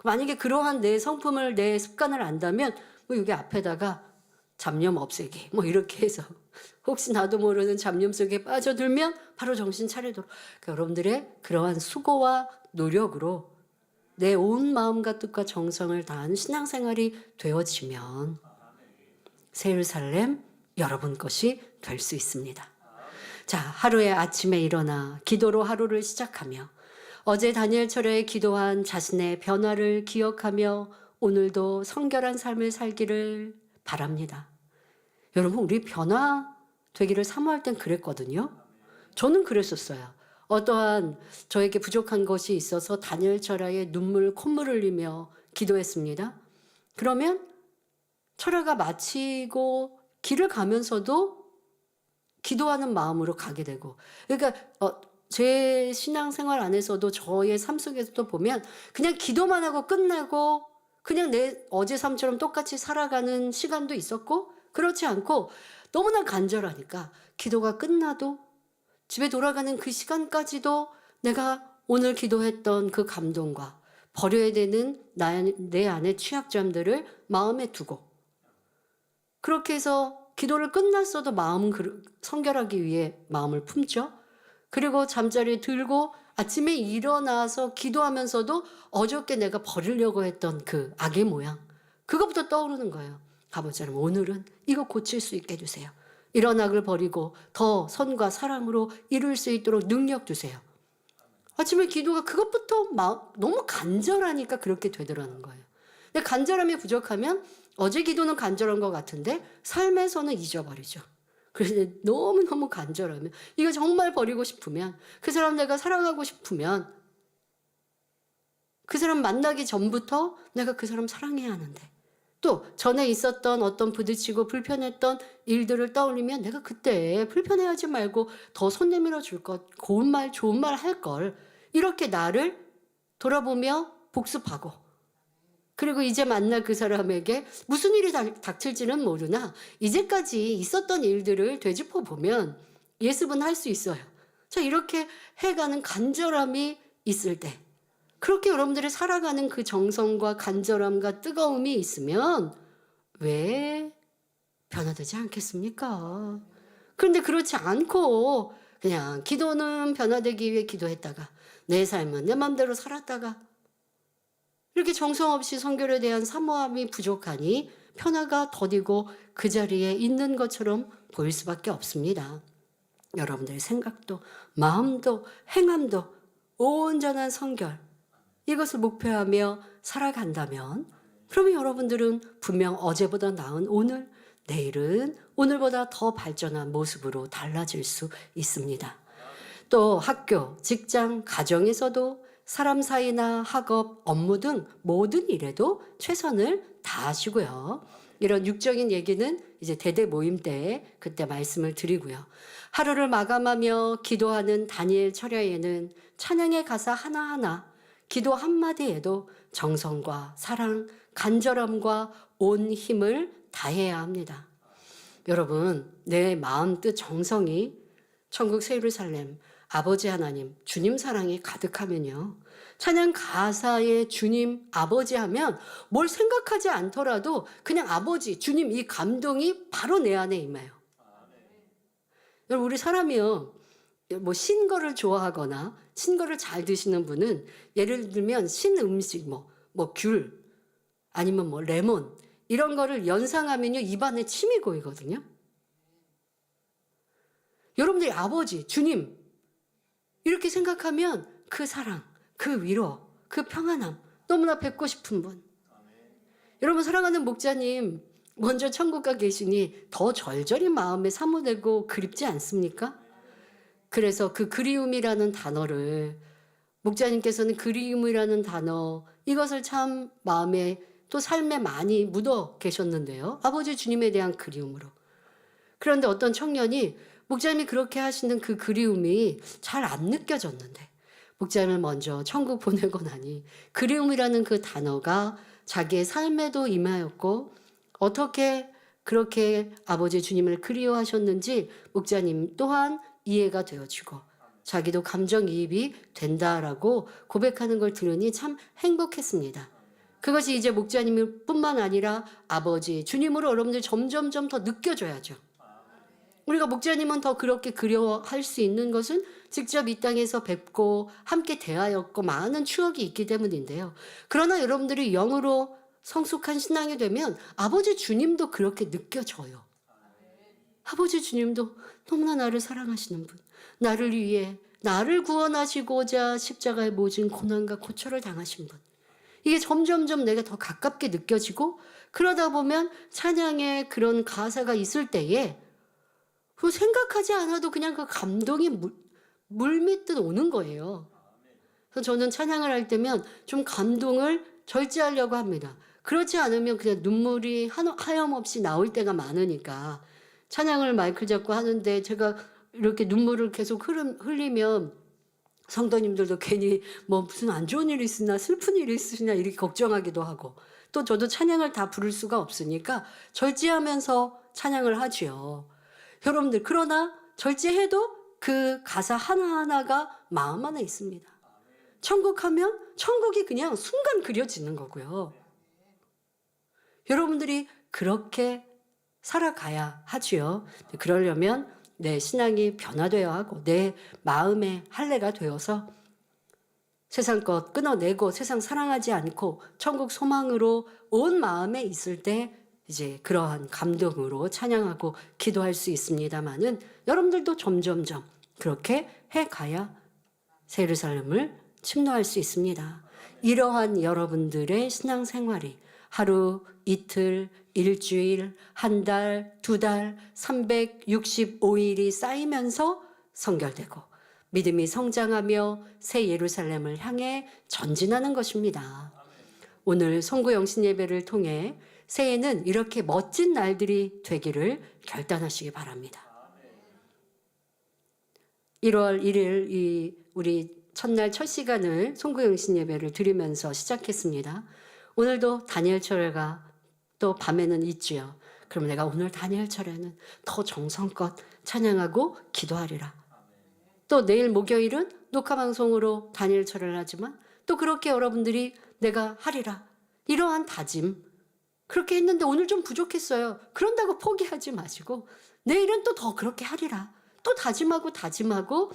만약에 그러한 내 성품을 내 습관을 안다면 뭐 여기 앞에다가 잡념 없애기 뭐 이렇게 해서 혹시 나도 모르는 잡념 속에 빠져들면 바로 정신 차리도록 그러니까 여러분들의 그러한 수고와 노력으로 내 온 마음과 뜻과 정성을 다한 신앙생활이 되어지면 새 예루살렘 여러분 것이 될 수 있습니다. 자, 하루에 아침에 일어나 기도로 하루를 시작하며 어제 다니엘처럼 기도한 자신의 변화를 기억하며 오늘도 성결한 삶을 살기를 바랍니다. 여러분 우리 변화 되기를 사모할 땐 그랬거든요. 저는 그랬었어요. 어떠한 저에게 부족한 것이 있어서 다니엘 눈물 콧물을 흘리며 기도했습니다. 그러면 철야가 마치고 길을 가면서도 기도하는 마음으로 가게 되고 그러니까 제 신앙생활 안에서도 저의 삶 속에서도 보면 그냥 기도만 하고 끝나고 그냥 내 어제 삶처럼 똑같이 살아가는 시간도 있었고 그렇지 않고 너무나 간절하니까 기도가 끝나도 집에 돌아가는 그 시간까지도 내가 오늘 기도했던 그 감동과 버려야 되는 내 안의 취약점들을 마음에 두고 그렇게 해서 기도를 끝났어도 마음은 성결하기 위해 마음을 품죠. 그리고 잠자리에 들고 아침에 일어나서 기도하면서도 어저께 내가 버리려고 했던 그 악의 모양 그것부터 떠오르는 거예요. 아버지는 오늘은 이거 고칠 수 있게 해주세요. 이런 악을 버리고 더 선과 사랑으로 이룰 수 있도록 능력 주세요. 아침에 기도가 그것부터 너무 간절하니까 그렇게 되더라는 거예요. 근데 간절함이 부족하면 어제 기도는 간절한 것 같은데 삶에서는 잊어버리죠. 그래서 너무너무 간절하면 이거 정말 버리고 싶으면 그 사람 내가 사랑하고 싶으면 그 사람 만나기 전부터 내가 그 사람 사랑해야 하는데 또 전에 있었던 어떤 부딪히고 불편했던 일들을 떠올리면 내가 그때 불편해하지 말고 더 손 내밀어 줄 것, 고운 말, 좋은 말 할 걸 이렇게 나를 돌아보며 복습하고 그리고 이제 만날 그 사람에게 무슨 일이 닥칠지는 모르나 이제까지 있었던 일들을 되짚어 보면 예습은 할 수 있어요. 자, 이렇게 해가는 간절함이 있을 때 그렇게 여러분들이 살아가는 그 정성과 간절함과 뜨거움이 있으면 왜 변화되지 않겠습니까? 그런데 그렇지 않고 그냥 기도는 변화되기 위해 기도했다가 내 삶은 내 맘대로 살았다가 이렇게 정성 없이 성결에 대한 사모함이 부족하니 변화가 더디고 그 자리에 있는 것처럼 보일 수밖에 없습니다. 여러분들의 생각도 마음도 행함도 온전한 성결 이것을 목표하며 살아간다면 그러면 여러분들은 분명 어제보다 나은 오늘, 내일은 오늘보다 더 발전한 모습으로 달라질 수 있습니다. 또 학교, 직장, 가정에서도 사람 사이나 학업, 업무 등 모든 일에도 최선을 다하시고요. 이런 육적인 얘기는 이제 대대 모임 때 그때 말씀을 드리고요. 하루를 마감하며 기도하는 다니엘 철야에는 찬양의 가사 하나하나, 기도 한마디에도 정성과 사랑, 간절함과 온 힘을 다해야 합니다. 여러분, 내 마음 뜻 정성이 천국 새 예루살렘 아버지 하나님 주님 사랑이 가득하면요, 찬양 가사에 주님 아버지 하면 뭘 생각하지 않더라도 그냥 아버지 주님 이 감동이 바로 내 안에 임해요. 여러분, 우리 사람이요, 뭐 신거를 좋아하거나 신거를 잘 드시는 분은 예를 들면 신 음식 뭐 귤 아니면 뭐 레몬 이런 거를 연상하면요 입안에 침이 고이거든요. 여러분들이 아버지 주님 이렇게 생각하면 그 사랑, 그 위로, 그 평안함 너무나 뵙고 싶은 분. 여러분, 사랑하는 목자님 먼저 천국 가 계시니 더 절절히 마음에 사모되고 그립지 않습니까? 그래서 그 그리움이라는 단어를, 목자님께서는 그리움이라는 단어 이것을 참 마음에 또 삶에 많이 묻어 계셨는데요. 아버지 주님에 대한 그리움으로. 그런데 어떤 청년이 목자님이 그렇게 하시는 그 그리움이 잘 안 느껴졌는데 목자님을 먼저 천국 보내고 나니 그리움이라는 그 단어가 자기의 삶에도 임하였고, 어떻게 그렇게 아버지 주님을 그리워하셨는지 목자님 또한 이해가 되어지고 자기도 감정이입이 된다라고 고백하는 걸 들으니 참 행복했습니다. 그것이 이제 목자님 뿐만 아니라 아버지 주님으로 여러분들 점점점 더 느껴져야죠. 우리가 목자님은 더 그렇게 그리워할 수 있는 것은 직접 이 땅에서 뵙고 함께 대하였고 많은 추억이 있기 때문인데요. 그러나 여러분들이 영으로 성숙한 신앙이 되면 아버지 주님도 그렇게 느껴져요. 아버지 주님도 너무나 나를 사랑하시는 분, 나를 위해 나를 구원하시고자 십자가에 모진 고난과 고초를 당하신 분, 이게 점점점 내가 더 가깝게 느껴지고, 그러다 보면 찬양에 그런 가사가 있을 때에 그 생각하지 않아도 그냥 그 감동이 물밀듯 오는 거예요. 그래서 저는 찬양을 할 때면 좀 감동을 절제하려고 합니다. 그렇지 않으면 그냥 눈물이 하염없이 나올 때가 많으니까, 찬양을 마이크 잡고 하는데 제가 이렇게 눈물을 계속 흘리면 성도님들도 괜히 뭐 무슨 안 좋은 일이 있으나 슬픈 일이 있으나 이렇게 걱정하기도 하고, 또 저도 찬양을 다 부를 수가 없으니까 절제하면서 찬양을 하지요. 여러분들, 그러나 절제해도 그 가사 하나하나가 마음 안에 있습니다. 천국 하면 천국이 그냥 순간 그려지는 거고요. 여러분들이 그렇게 살아가야 하지요. 그러려면 내 신앙이 변화되어야 하고 내 마음의 할례가 되어서 세상 것 끊어내고 세상 사랑하지 않고 천국 소망으로 온 마음에 있을 때 이제 그러한 감동으로 찬양하고 기도할 수 있습니다만은, 여러분들도 점점점 그렇게 해가야 새 예루살렘을 침노할 수 있습니다. 이러한 여러분들의 신앙생활이 하루, 이틀, 일주일, 한 달, 두 달, 365일이 쌓이면서 성결되고 믿음이 성장하며 새 예루살렘을 향해 전진하는 것입니다. 오늘 송구 영신 예배를 통해 새해는 이렇게 멋진 날들이 되기를 결단하시기 바랍니다. 1월 1일 우리 첫날 첫 시간을 송구 영신 예배를 드리면서 시작했습니다. 오늘도 다니엘 철회가 또 밤에는 있지요. 그럼 내가 오늘 다니엘 철회는 더 정성껏 찬양하고 기도하리라. 또 내일 목요일은 녹화방송으로 다니엘 철회를 하지만 또 그렇게 여러분들이 내가 하리라, 이러한 다짐, 그렇게 했는데 오늘 좀 부족했어요. 그런다고 포기하지 마시고 내일은 또 더 그렇게 하리라. 또 다짐하고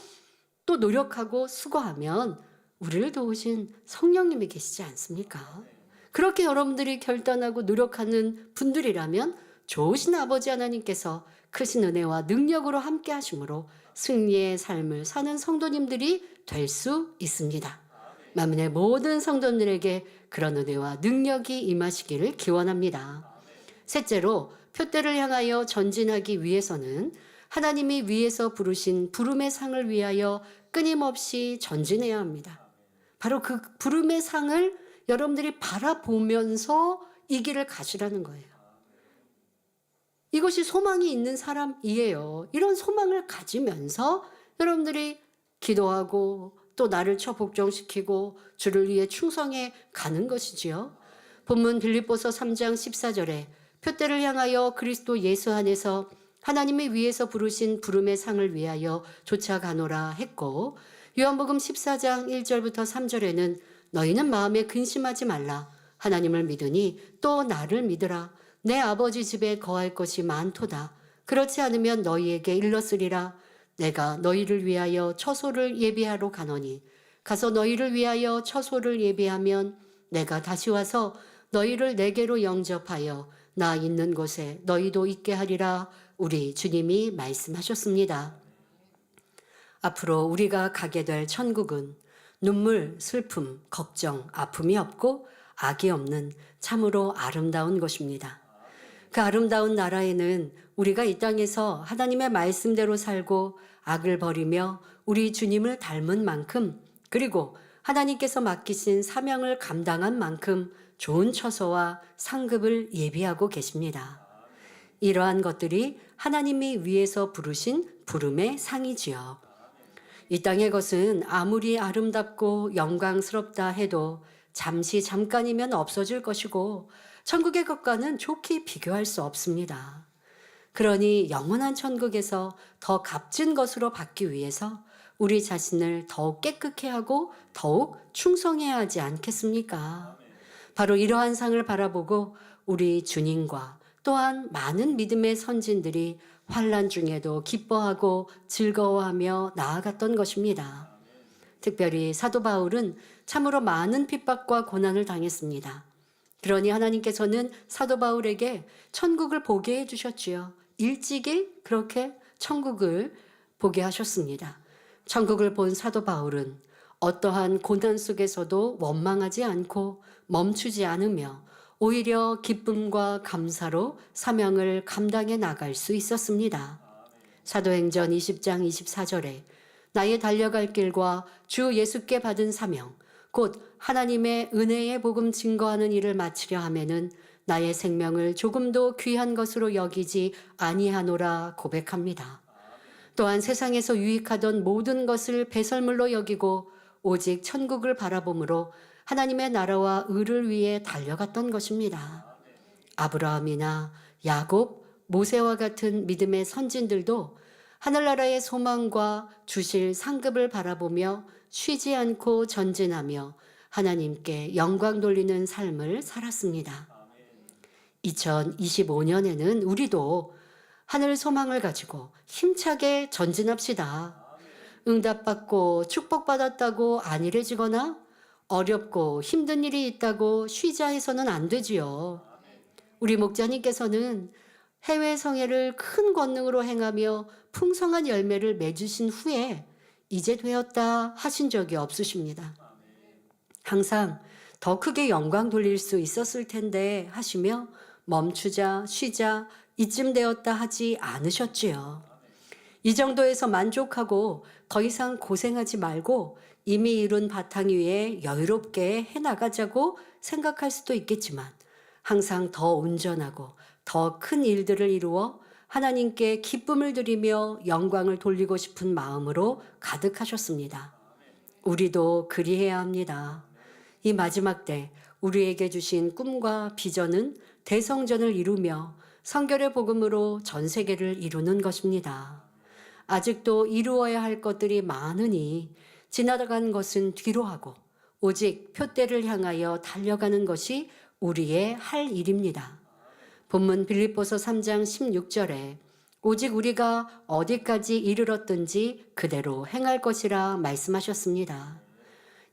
또 노력하고 수고하면 우리를 도우신 성령님이 계시지 않습니까? 그렇게 여러분들이 결단하고 노력하는 분들이라면 좋으신 아버지 하나님께서 크신 은혜와 능력으로 함께 하심으로 승리의 삶을 사는 성도님들이 될 수 있습니다. 만민의 모든 성도들에게 그런 은혜와 능력이 임하시기를 기원합니다. 셋째로, 표대를 향하여 전진하기 위해서는 하나님이 위에서 부르신 부름의 상을 위하여 끊임없이 전진해야 합니다. 바로 그 부름의 상을 여러분들이 바라보면서 이 길을 가시라는 거예요. 이것이 소망이 있는 사람이에요. 이런 소망을 가지면서 여러분들이 기도하고 또 나를 처복종시키고 주를 위해 충성해 가는 것이지요. 본문 빌립보서 3장 14절에 표대를 향하여 그리스도 예수 안에서 하나님의 위에서 부르신 부름의 상을 위하여 쫓아가노라 했고, 요한복음 14장 1절부터 3절에는 너희는 마음에 근심하지 말라. 하나님을 믿으니 또 나를 믿으라. 내 아버지 집에 거할 것이 많도다. 그렇지 않으면 너희에게 일렀으리라. 내가 너희를 위하여 처소를 예비하러 가노니 가서 너희를 위하여 처소를 예비하면 내가 다시 와서 너희를 내게로 영접하여 나 있는 곳에 너희도 있게 하리라. 우리 주님이 말씀하셨습니다. 앞으로 우리가 가게 될 천국은 눈물, 슬픔, 걱정, 아픔이 없고 악이 없는 참으로 아름다운 곳입니다. 그 아름다운 나라에는 우리가 이 땅에서 하나님의 말씀대로 살고 악을 버리며 우리 주님을 닮은 만큼, 그리고 하나님께서 맡기신 사명을 감당한 만큼 좋은 처소와 상급을 예비하고 계십니다. 이러한 것들이 하나님이 위에서 부르신 부름의 상이지요. 이 땅의 것은 아무리 아름답고 영광스럽다 해도 잠깐이면 없어질 것이고 천국의 것과는 좋게 비교할 수 없습니다. 그러니 영원한 천국에서 더 값진 것으로 받기 위해서 우리 자신을 더욱 깨끗게 하고 더욱 충성해야 하지 않겠습니까? 바로 이러한 상을 바라보고 우리 주님과 또한 많은 믿음의 선진들이 환난 중에도 기뻐하고 즐거워하며 나아갔던 것입니다. 특별히 사도 바울은 참으로 많은 핍박과 고난을 당했습니다. 그러니 하나님께서는 사도 바울에게 천국을 보게 해주셨지요. 일찍이 그렇게 천국을 보게 하셨습니다. 천국을 본 사도 바울은 어떠한 고난 속에서도 원망하지 않고 멈추지 않으며 오히려 기쁨과 감사로 사명을 감당해 나갈 수 있었습니다. 사도행전 20장 24절에 나의 달려갈 길과 주 예수께 받은 사명, 곧 하나님의 은혜의 복음 증거하는 일을 마치려 하면은 나의 생명을 조금도 귀한 것으로 여기지 아니하노라 고백합니다. 또한 세상에서 유익하던 모든 것을 배설물로 여기고 오직 천국을 바라봄으로 하나님의 나라와 의를 위해 달려갔던 것입니다. 아브라함이나 야곱, 모세와 같은 믿음의 선진들도 하늘나라의 소망과 주실 상급을 바라보며 쉬지 않고 전진하며 하나님께 영광 돌리는 삶을 살았습니다. 2025년에는 우리도 하늘 소망을 가지고 힘차게 전진합시다. 응답받고 축복받았다고 안일해지거나 어렵고 힘든 일이 있다고 쉬자 해서는 안 되지요. 우리 목자님께서는 해외 성회를 큰 권능으로 행하며 풍성한 열매를 맺으신 후에 이제 되었다 하신 적이 없으십니다. 항상 더 크게 영광 돌릴 수 있었을 텐데 하시며 멈추자, 쉬자, 이쯤 되었다 하지 않으셨지요. 이 정도에서 만족하고 더 이상 고생하지 말고 이미 이룬 바탕 위에 여유롭게 해나가자고 생각할 수도 있겠지만 항상 더 온전하고 더 큰 일들을 이루어 하나님께 기쁨을 드리며 영광을 돌리고 싶은 마음으로 가득하셨습니다. 우리도 그리해야 합니다. 이 마지막 때 우리에게 주신 꿈과 비전은 대성전을 이루며 성결의 복음으로 전 세계를 이루는 것입니다. 아직도 이루어야 할 것들이 많으니 지나간 것은 뒤로 하고 오직 표대를 향하여 달려가는 것이 우리의 할 일입니다. 본문 빌립보서 3장 16절에 오직 우리가 어디까지 이르렀든지 그대로 행할 것이라 말씀하셨습니다.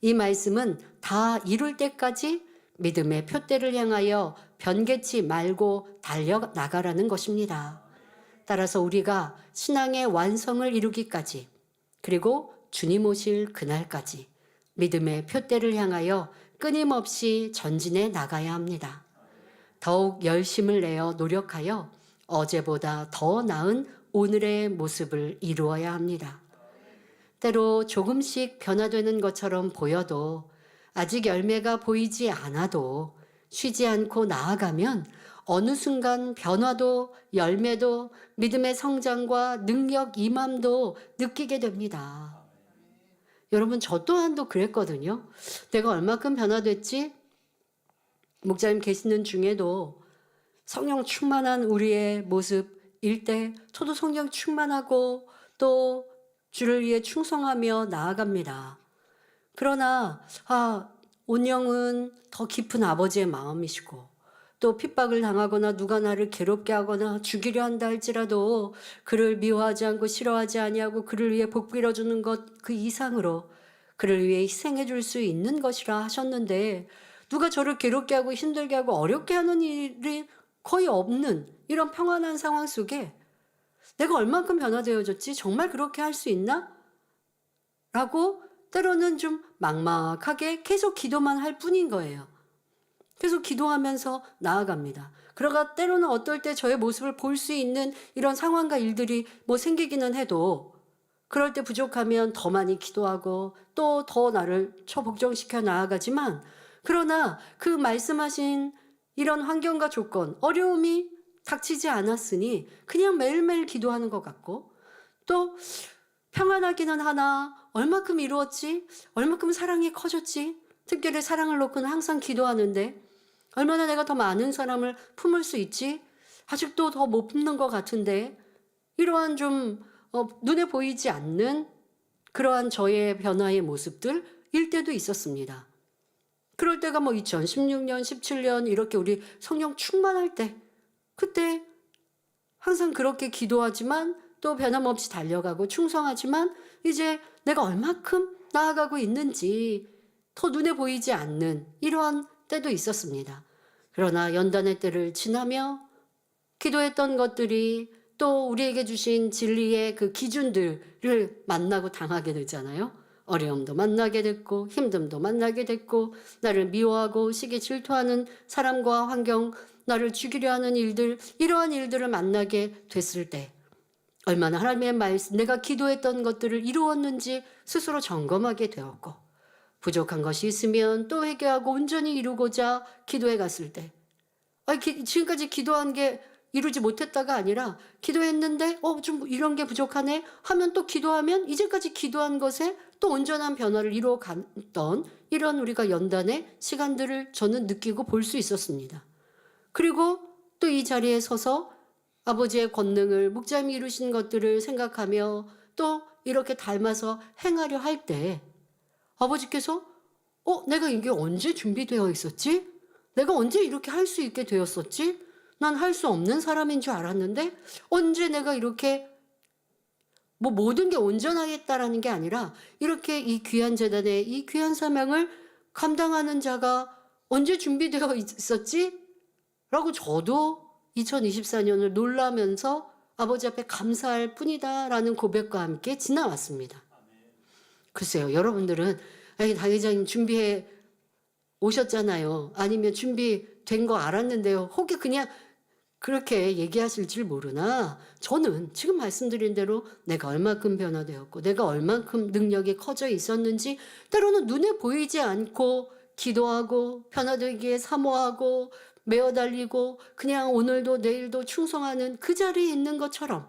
이 말씀은 다 이룰 때까지 믿음의 표대를 향하여 변개치 말고 달려나가라는 것입니다. 따라서 우리가 신앙의 완성을 이루기까지 그리고 주님 오실 그날까지 믿음의 표대를 향하여 끊임없이 전진해 나가야 합니다. 더욱 열심을 내어 노력하여 어제보다 더 나은 오늘의 모습을 이루어야 합니다. 때로 조금씩 변화되는 것처럼 보여도 아직 열매가 보이지 않아도 쉬지 않고 나아가면 어느 순간 변화도 열매도 믿음의 성장과 능력 임함도 느끼게 됩니다. 여러분, 저 또한도 그랬거든요. 내가 얼마큼 변화됐지? 목사님 계시는 중에도 성령 충만한 우리의 모습일 때 저도 성령 충만하고 또 주를 위해 충성하며 나아갑니다. 그러나 온영은 더 깊은 아버지의 마음이시고 또 핍박을 당하거나 누가 나를 괴롭게 하거나 죽이려 한다 할지라도 그를 미워하지 않고 싫어하지 아니하고 그를 위해 복 빌어주는 것 그 이상으로 그를 위해 희생해 줄 수 있는 것이라 하셨는데, 누가 저를 괴롭게 하고 힘들게 하고 어렵게 하는 일이 거의 없는 이런 평안한 상황 속에 내가 얼만큼 변화되어졌지? 정말 그렇게 할 수 있나? 라고 때로는 좀 막막하게 계속 기도만 할 뿐인 거예요. 계속 기도하면서 나아갑니다. 그러가 때로는 어떨 때 저의 모습을 볼 수 있는 이런 상황과 일들이 생기기는 해도 그럴 때 부족하면 더 많이 기도하고 또 더 나를 처복종시켜 나아가지만, 그러나 그 말씀하신 이런 환경과 조건, 어려움이 닥치지 않았으니 그냥 매일매일 기도하는 것 같고, 또 평안하기는 하나 얼마큼 이루었지? 얼마큼 사랑이 커졌지? 특별히 사랑을 놓고는 항상 기도하는데 얼마나 내가 더 많은 사람을 품을 수 있지? 아직도 더 못 품는 것 같은데, 이러한 좀 눈에 보이지 않는 그러한 저의 변화의 모습들일 때도 있었습니다. 그럴 때가 2016년, 17년 이렇게 우리 성령 충만할 때, 그때 항상 그렇게 기도하지만 또 변함없이 달려가고 충성하지만 이제 내가 얼마큼 나아가고 있는지 더 눈에 보이지 않는 이러한 때도 있었습니다. 그러나 연단의 때를 지나며 기도했던 것들이 또 우리에게 주신 진리의 그 기준들을 만나고 당하게 되잖아요. 어려움도 만나게 됐고 힘듦도 만나게 됐고 나를 미워하고 시기 질투하는 사람과 환경, 나를 죽이려 하는 일들, 이러한 일들을 만나게 됐을 때 얼마나 하나님의 말씀, 내가 기도했던 것들을 이루었는지 스스로 점검하게 되었고, 부족한 것이 있으면 또 회개하고 온전히 이루고자 기도해 갔을 때, 지금까지 기도한 게 이루지 못했다가 아니라 기도했는데 좀 이런 게 부족하네 하면 또 기도하면 이제까지 기도한 것에 또 온전한 변화를 이루어 갔던 이런 우리가 연단의 시간들을 저는 느끼고 볼 수 있었습니다. 그리고 또 이 자리에 서서 아버지의 권능을, 목자님이 이루신 것들을 생각하며 또 이렇게 닮아서 행하려 할 때 아버지께서 내가 이게 언제 준비되어 있었지? 내가 언제 이렇게 할 수 있게 되었었지? 난 할 수 없는 사람인 줄 알았는데 언제 내가 이렇게 모든 게 온전하겠다라는 게 아니라 이렇게 이 귀한 재단의 이 귀한 사명을 감당하는 자가 언제 준비되어 있었지? 라고 저도 2024년을 놀라면서 아버지 앞에 감사할 뿐이다라는 고백과 함께 지나왔습니다. 글쎄요, 여러분들은 당회장님 준비해 오셨잖아요. 아니면 준비된 거 알았는데요. 혹이 그냥 그렇게 얘기하실 줄 모르나, 저는 지금 말씀드린 대로 내가 얼만큼 변화되었고 내가 얼만큼 능력이 커져 있었는지 때로는 눈에 보이지 않고 기도하고 변화되기에 사모하고 메어 달리고 그냥 오늘도 내일도 충성하는 그 자리에 있는 것처럼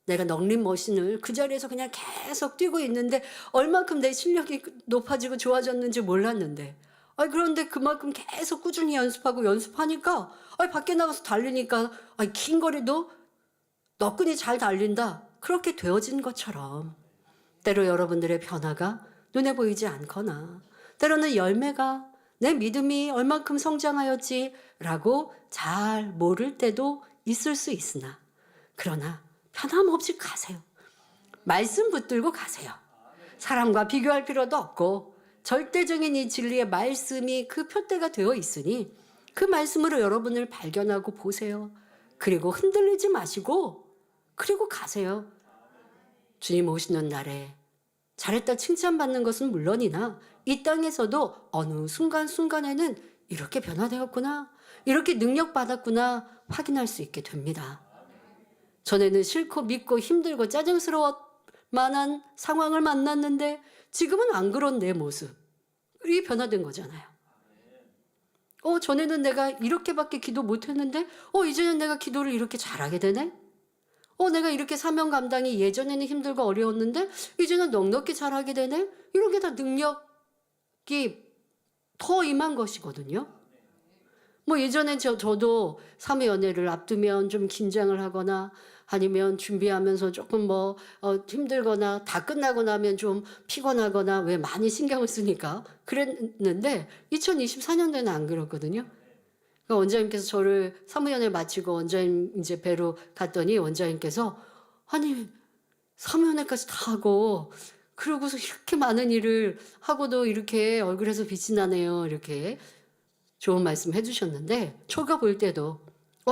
내가 넉림머신을 그 자리에서 그냥 계속 뛰고 있는데 얼만큼 내 실력이 높아지고 좋아졌는지 몰랐는데, 그런데 그만큼 계속 꾸준히 연습하니까 밖에 나가서 달리니까 긴 거리도 너끈히 잘 달린다, 그렇게 되어진 것처럼 때로 여러분들의 변화가 눈에 보이지 않거나 때로는 열매가 내 믿음이 얼만큼 성장하였지라고 잘 모를 때도 있을 수 있으나, 그러나 변함없이 가세요. 말씀 붙들고 가세요. 사람과 비교할 필요도 없고 절대적인 이 진리의 말씀이 그 표대가 되어 있으니 그 말씀으로 여러분을 발견하고 보세요. 그리고 흔들리지 마시고 그리고 가세요. 주님 오시는 날에 잘했다 칭찬받는 것은 물론이나 이 땅에서도 어느 순간순간에는 이렇게 변화되었구나, 이렇게 능력받았구나 확인할 수 있게 됩니다. 전에는 싫고 믿고 힘들고 짜증스러울 만한 상황을 만났는데 지금은 안 그런 내 모습, 이게 변화된 거잖아요. 전에는 내가 이렇게밖에 기도 못했는데 이제는 내가 기도를 이렇게 잘하게 되네. 내가 이렇게 사명 감당이 예전에는 힘들고 어려웠는데 이제는 넉넉히 잘하게 되네. 이런 게 다 능력이 더 임한 것이거든요. 예전에 저도 사무연회를 앞두면 좀 긴장을 하거나 아니면 준비하면서 조금 힘들거나 다 끝나고 나면 좀 피곤하거나 왜 많이 신경을 쓰니까 그랬는데 2024년도에는 안 그렇거든요. 그러니까 원장님께서 저를 사무연회 마치고 원장님 이제 뵈러 갔더니 원장님께서 아니 사무연회까지 다 하고 그러고서 이렇게 많은 일을 하고도 이렇게 얼굴에서 빛이 나네요. 이렇게 좋은 말씀 해주셨는데 제가 볼 때도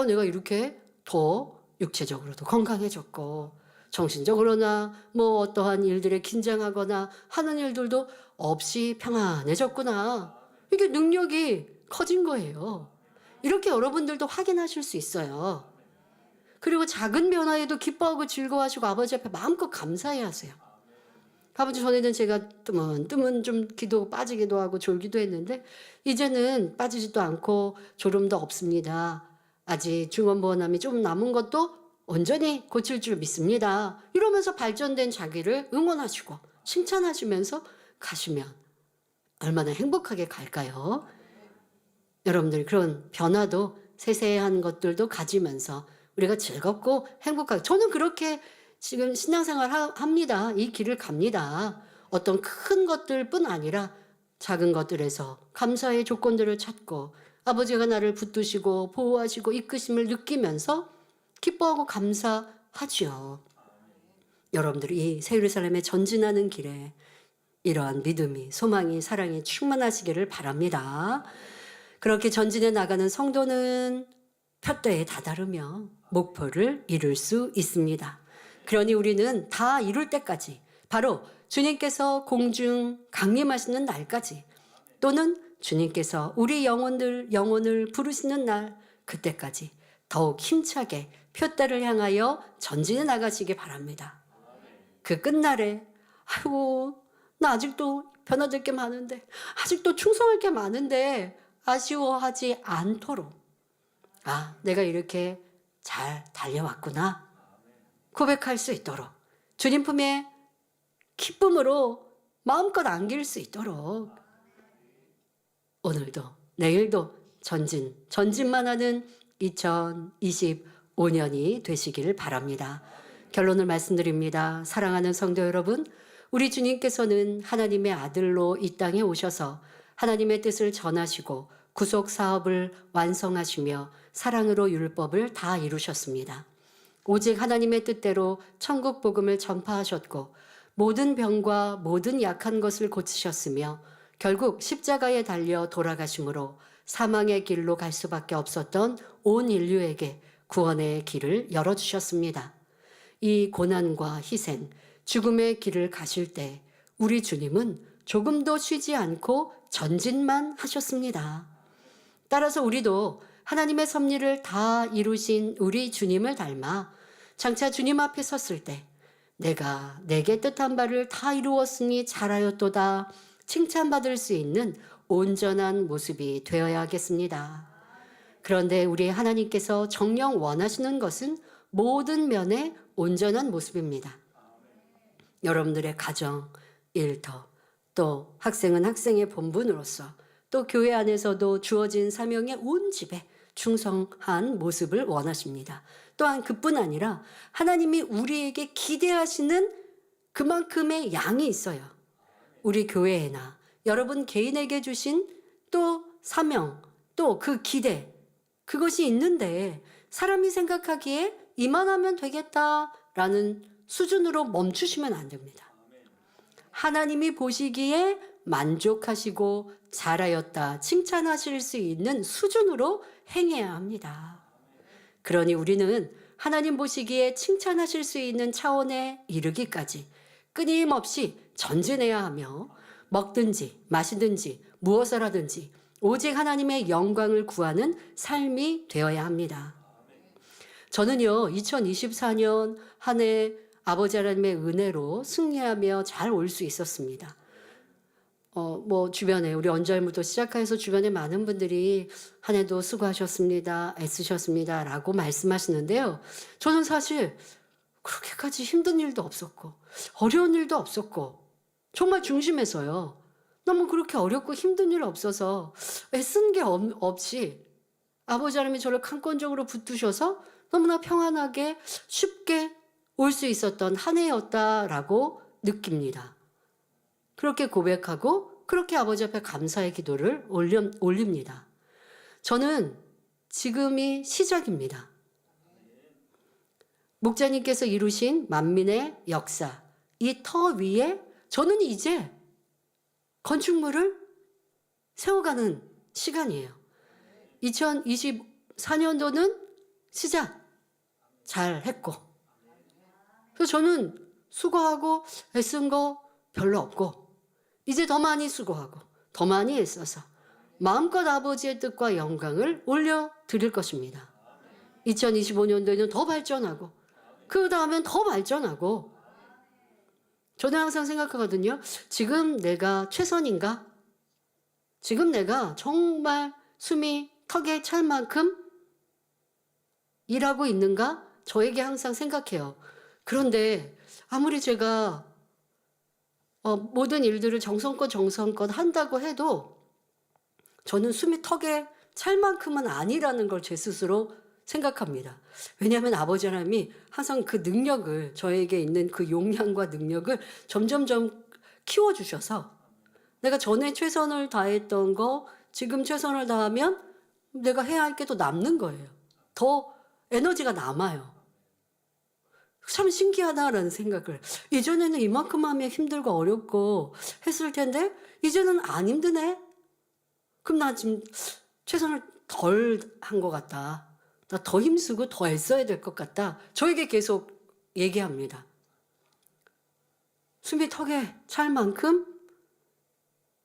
내가 이렇게 더 육체적으로도 건강해졌고 정신적으로나 어떠한 일들에 긴장하거나 하는 일들도 없이 평안해졌구나. 이게 능력이 커진 거예요. 이렇게 여러분들도 확인하실 수 있어요. 그리고 작은 변화에도 기뻐하고 즐거워하시고 아버지 앞에 마음껏 감사해야 하세요. 아버지 전에는 제가 뜨문 좀 기도 빠지기도 하고 졸기도 했는데 이제는 빠지지도 않고 졸음도 없습니다. 아직 중원보원암이 좀 남은 것도 온전히 고칠 줄 믿습니다. 이러면서 발전된 자기를 응원하시고 칭찬하시면서 가시면 얼마나 행복하게 갈까요? 여러분들 그런 변화도 세세한 것들도 가지면서 우리가 즐겁고 행복하게 저는 그렇게 지금 신앙생활 합니다. 이 길을 갑니다. 어떤 큰 것들뿐 아니라 작은 것들에서 감사의 조건들을 찾고 아버지가 나를 붙드시고 보호하시고 이끄심을 느끼면서 기뻐하고 감사하죠. 여러분들이 이 새예루살렘에 전진하는 길에 이러한 믿음이 소망이 사랑이 충만하시기를 바랍니다. 그렇게 전진해 나가는 성도는 표대에 다다르며 목표를 이룰 수 있습니다. 그러니 우리는 다 이룰 때까지 바로 주님께서 공중 강림하시는 날까지 또는 주님께서 우리 영혼을 부르시는 날 그때까지 더욱 힘차게 표대를 향하여 전진해 나가시기 바랍니다. 그 끝날에 아이고 나 아직도 변화될 게 많은데 아직도 충성할 게 많은데 아쉬워하지 않도록 내가 이렇게 잘 달려왔구나 고백할 수 있도록 주님 품에 기쁨으로 마음껏 안길 수 있도록 오늘도 내일도 전진만 하는 2025년이 되시기를 바랍니다. 결론을 말씀드립니다. 사랑하는 성도 여러분, 우리 주님께서는 하나님의 아들로 이 땅에 오셔서 하나님의 뜻을 전하시고 구속 사업을 완성하시며 사랑으로 율법을 다 이루셨습니다. 오직 하나님의 뜻대로 천국 복음을 전파하셨고 모든 병과 모든 약한 것을 고치셨으며 결국 십자가에 달려 돌아가심으로 사망의 길로 갈 수밖에 없었던 온 인류에게 구원의 길을 열어주셨습니다. 이 고난과 희생, 죽음의 길을 가실 때 우리 주님은 조금도 쉬지 않고 전진만 하셨습니다. 따라서 우리도 하나님의 섭리를 다 이루신 우리 주님을 닮아 장차 주님 앞에 섰을 때 내가 내게 뜻한 바를 다 이루었으니 잘하였도다 칭찬받을 수 있는 온전한 모습이 되어야겠습니다. 그런데 우리 하나님께서 정녕 원하시는 것은 모든 면의 온전한 모습입니다. 여러분들의 가정, 일터, 또 학생은 학생의 본분으로서 또 교회 안에서도 주어진 사명의 온 집에 충성한 모습을 원하십니다. 또한 그뿐 아니라 하나님이 우리에게 기대하시는 그만큼의 양이 있어요. 우리 교회에나 여러분 개인에게 주신 또 사명, 또 그 기대, 그것이 있는데 사람이 생각하기에 이만하면 되겠다라는 수준으로 멈추시면 안 됩니다. 하나님이 보시기에 만족하시고 잘하였다 칭찬하실 수 있는 수준으로 행해야 합니다. 그러니 우리는 하나님 보시기에 칭찬하실 수 있는 차원에 이르기까지 끊임없이 전진해야 하며 먹든지 마시든지 무엇을 하든지 오직 하나님의 영광을 구하는 삶이 되어야 합니다. 저는요 2024년 한 해 아버지 하나님의 은혜로 승리하며 잘 올 수 있었습니다. 뭐 주변에 우리 언절무도 시작해서 주변에 많은 분들이 한 해도 수고하셨습니다. 애쓰셨습니다라고 말씀하시는데요. 저는 사실 그렇게까지 힘든 일도 없었고 어려운 일도 없었고 정말 중심에서요. 너무 그렇게 어렵고 힘든 일 없어서 애쓴 게 없이 아버지 하나님이 저를 강권적으로 붙드셔서 너무나 평안하게 쉽게 올 수 있었던 한 해였다라고 느낍니다. 그렇게 고백하고 그렇게 아버지 앞에 감사의 기도를 올립니다. 저는 지금이 시작입니다. 목자님께서 이루신 만민의 역사, 이 터 위에 저는 이제 건축물을 세워가는 시간이에요. 2024년도는 시작 잘 했고, 그래서 저는 수고하고 애쓴 거 별로 없고, 이제 더 많이 수고하고 더 많이 애써서 마음껏 아버지의 뜻과 영광을 올려드릴 것입니다. 2025년도에는 더 발전하고 그 다음엔 더 발전하고. 저는 항상 생각하거든요. 지금 내가 최선인가? 지금 내가 정말 숨이 턱에 찰 만큼 일하고 있는가? 저에게 항상 생각해요. 그런데 아무리 제가 모든 일들을 정성껏 한다고 해도 저는 숨이 턱에 찰 만큼은 아니라는 걸 제 스스로 생각합니다. 왜냐하면 아버지 하나님이 항상 그 능력을, 저에게 있는 그 용량과 능력을 점점점 키워주셔서 내가 전에 최선을 다했던 거 지금 최선을 다하면 내가 해야 할 게 더 남는 거예요. 더 에너지가 남아요. 참 신기하다라는 생각을. 예전에는 이만큼 하면 힘들고 어렵고 했을 텐데 이제는 안 힘드네. 그럼 나 지금 최선을 덜 한 것 같다. 나 더 힘쓰고 더 애써야 될 것 같다. 저에게 계속 얘기합니다. 숨이 턱에 찰 만큼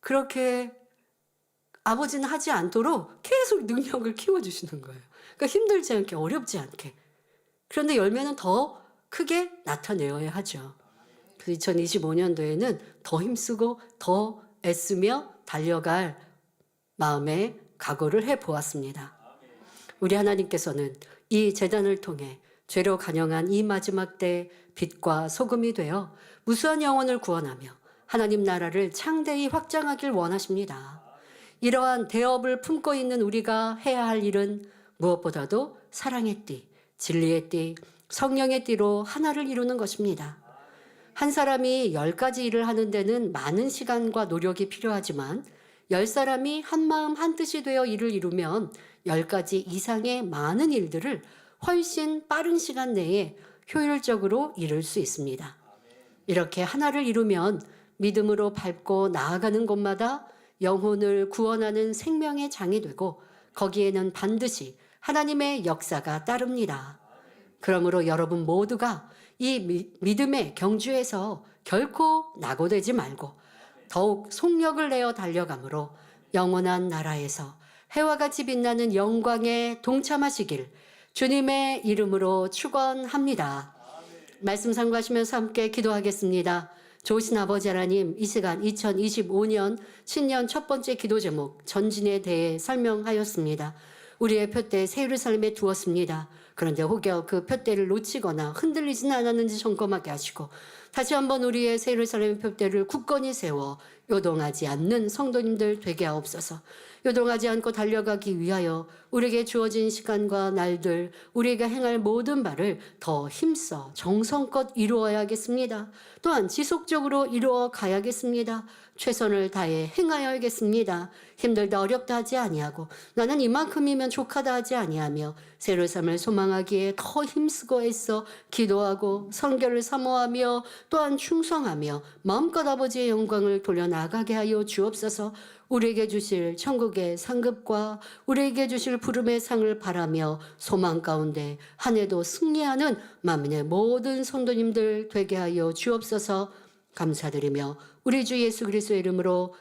그렇게 아버지는 하지 않도록 계속 능력을 키워주시는 거예요. 그러니까 힘들지 않게, 어렵지 않게. 그런데 열매는 더 크게 나타내어야 하죠. 그래서 2025년도에는 더 힘쓰고 더 애쓰며 달려갈 마음의 각오를 해보았습니다. 우리 하나님께서는 이 제단을 통해 죄로 간영한 이 마지막 때 빛과 소금이 되어 무수한 영혼을 구원하며 하나님 나라를 창대히 확장하길 원하십니다. 이러한 대업을 품고 있는 우리가 해야 할 일은 무엇보다도 사랑의 띠, 진리의 띠, 성령의 띠로 하나를 이루는 것입니다. 한 사람이 10가지 일을 하는 데는 많은 시간과 노력이 필요하지만 10사람이 한 마음 한 뜻이 되어 일을 이루면 10가지 이상의 많은 일들을 훨씬 빠른 시간 내에 효율적으로 이룰 수 있습니다. 이렇게 하나를 이루면 믿음으로 밟고 나아가는 곳마다 영혼을 구원하는 생명의 장이 되고 거기에는 반드시 하나님의 역사가 따릅니다. 그러므로 여러분 모두가 이 믿음의 경주에서 결코 낙오되지 말고 더욱 속력을 내어 달려가므로 영원한 나라에서 해와 같이 빛나는 영광에 동참하시길 주님의 이름으로 축원합니다. 말씀 상고하시면서 함께 기도하겠습니다. 좋으신 아버지 하나님, 이 시간 2025년 신년 첫 번째 기도 제목 전진에 대해 설명하였습니다. 우리의 표대 새 예루살렘에 두었습니다. 그런데 혹여 그 표대를 놓치거나 흔들리지는 않았는지 점검하게 하시고 다시 한번 우리의 새 예루살렘 표대를 굳건히 세워 요동하지 않는 성도님들 되게 하옵소서. 요동하지 않고 달려가기 위하여 우리에게 주어진 시간과 날들, 우리가 행할 모든 바를 더 힘써 정성껏 이루어야겠습니다. 또한 지속적으로 이루어 가야겠습니다. 최선을 다해 행하여야겠습니다. 힘들다 어렵다 하지 아니하고 나는 이만큼이면 족하다 하지 아니하며 새로운 삶을 소망하기에 더 힘쓰고 애써 기도하고 성결을 사모하며 또한 충성하며 마음껏 아버지의 영광을 돌려나가게 하여 주옵소서. 우리에게 주실 천국의 상급과 우리에게 주실 부름의 상을 바라며 소망 가운데 한 해도 승리하는 만민의 모든 성도님들 되게 하여 주옵소서. 감사드리며 우리 주 예수 그리스도의 이름으로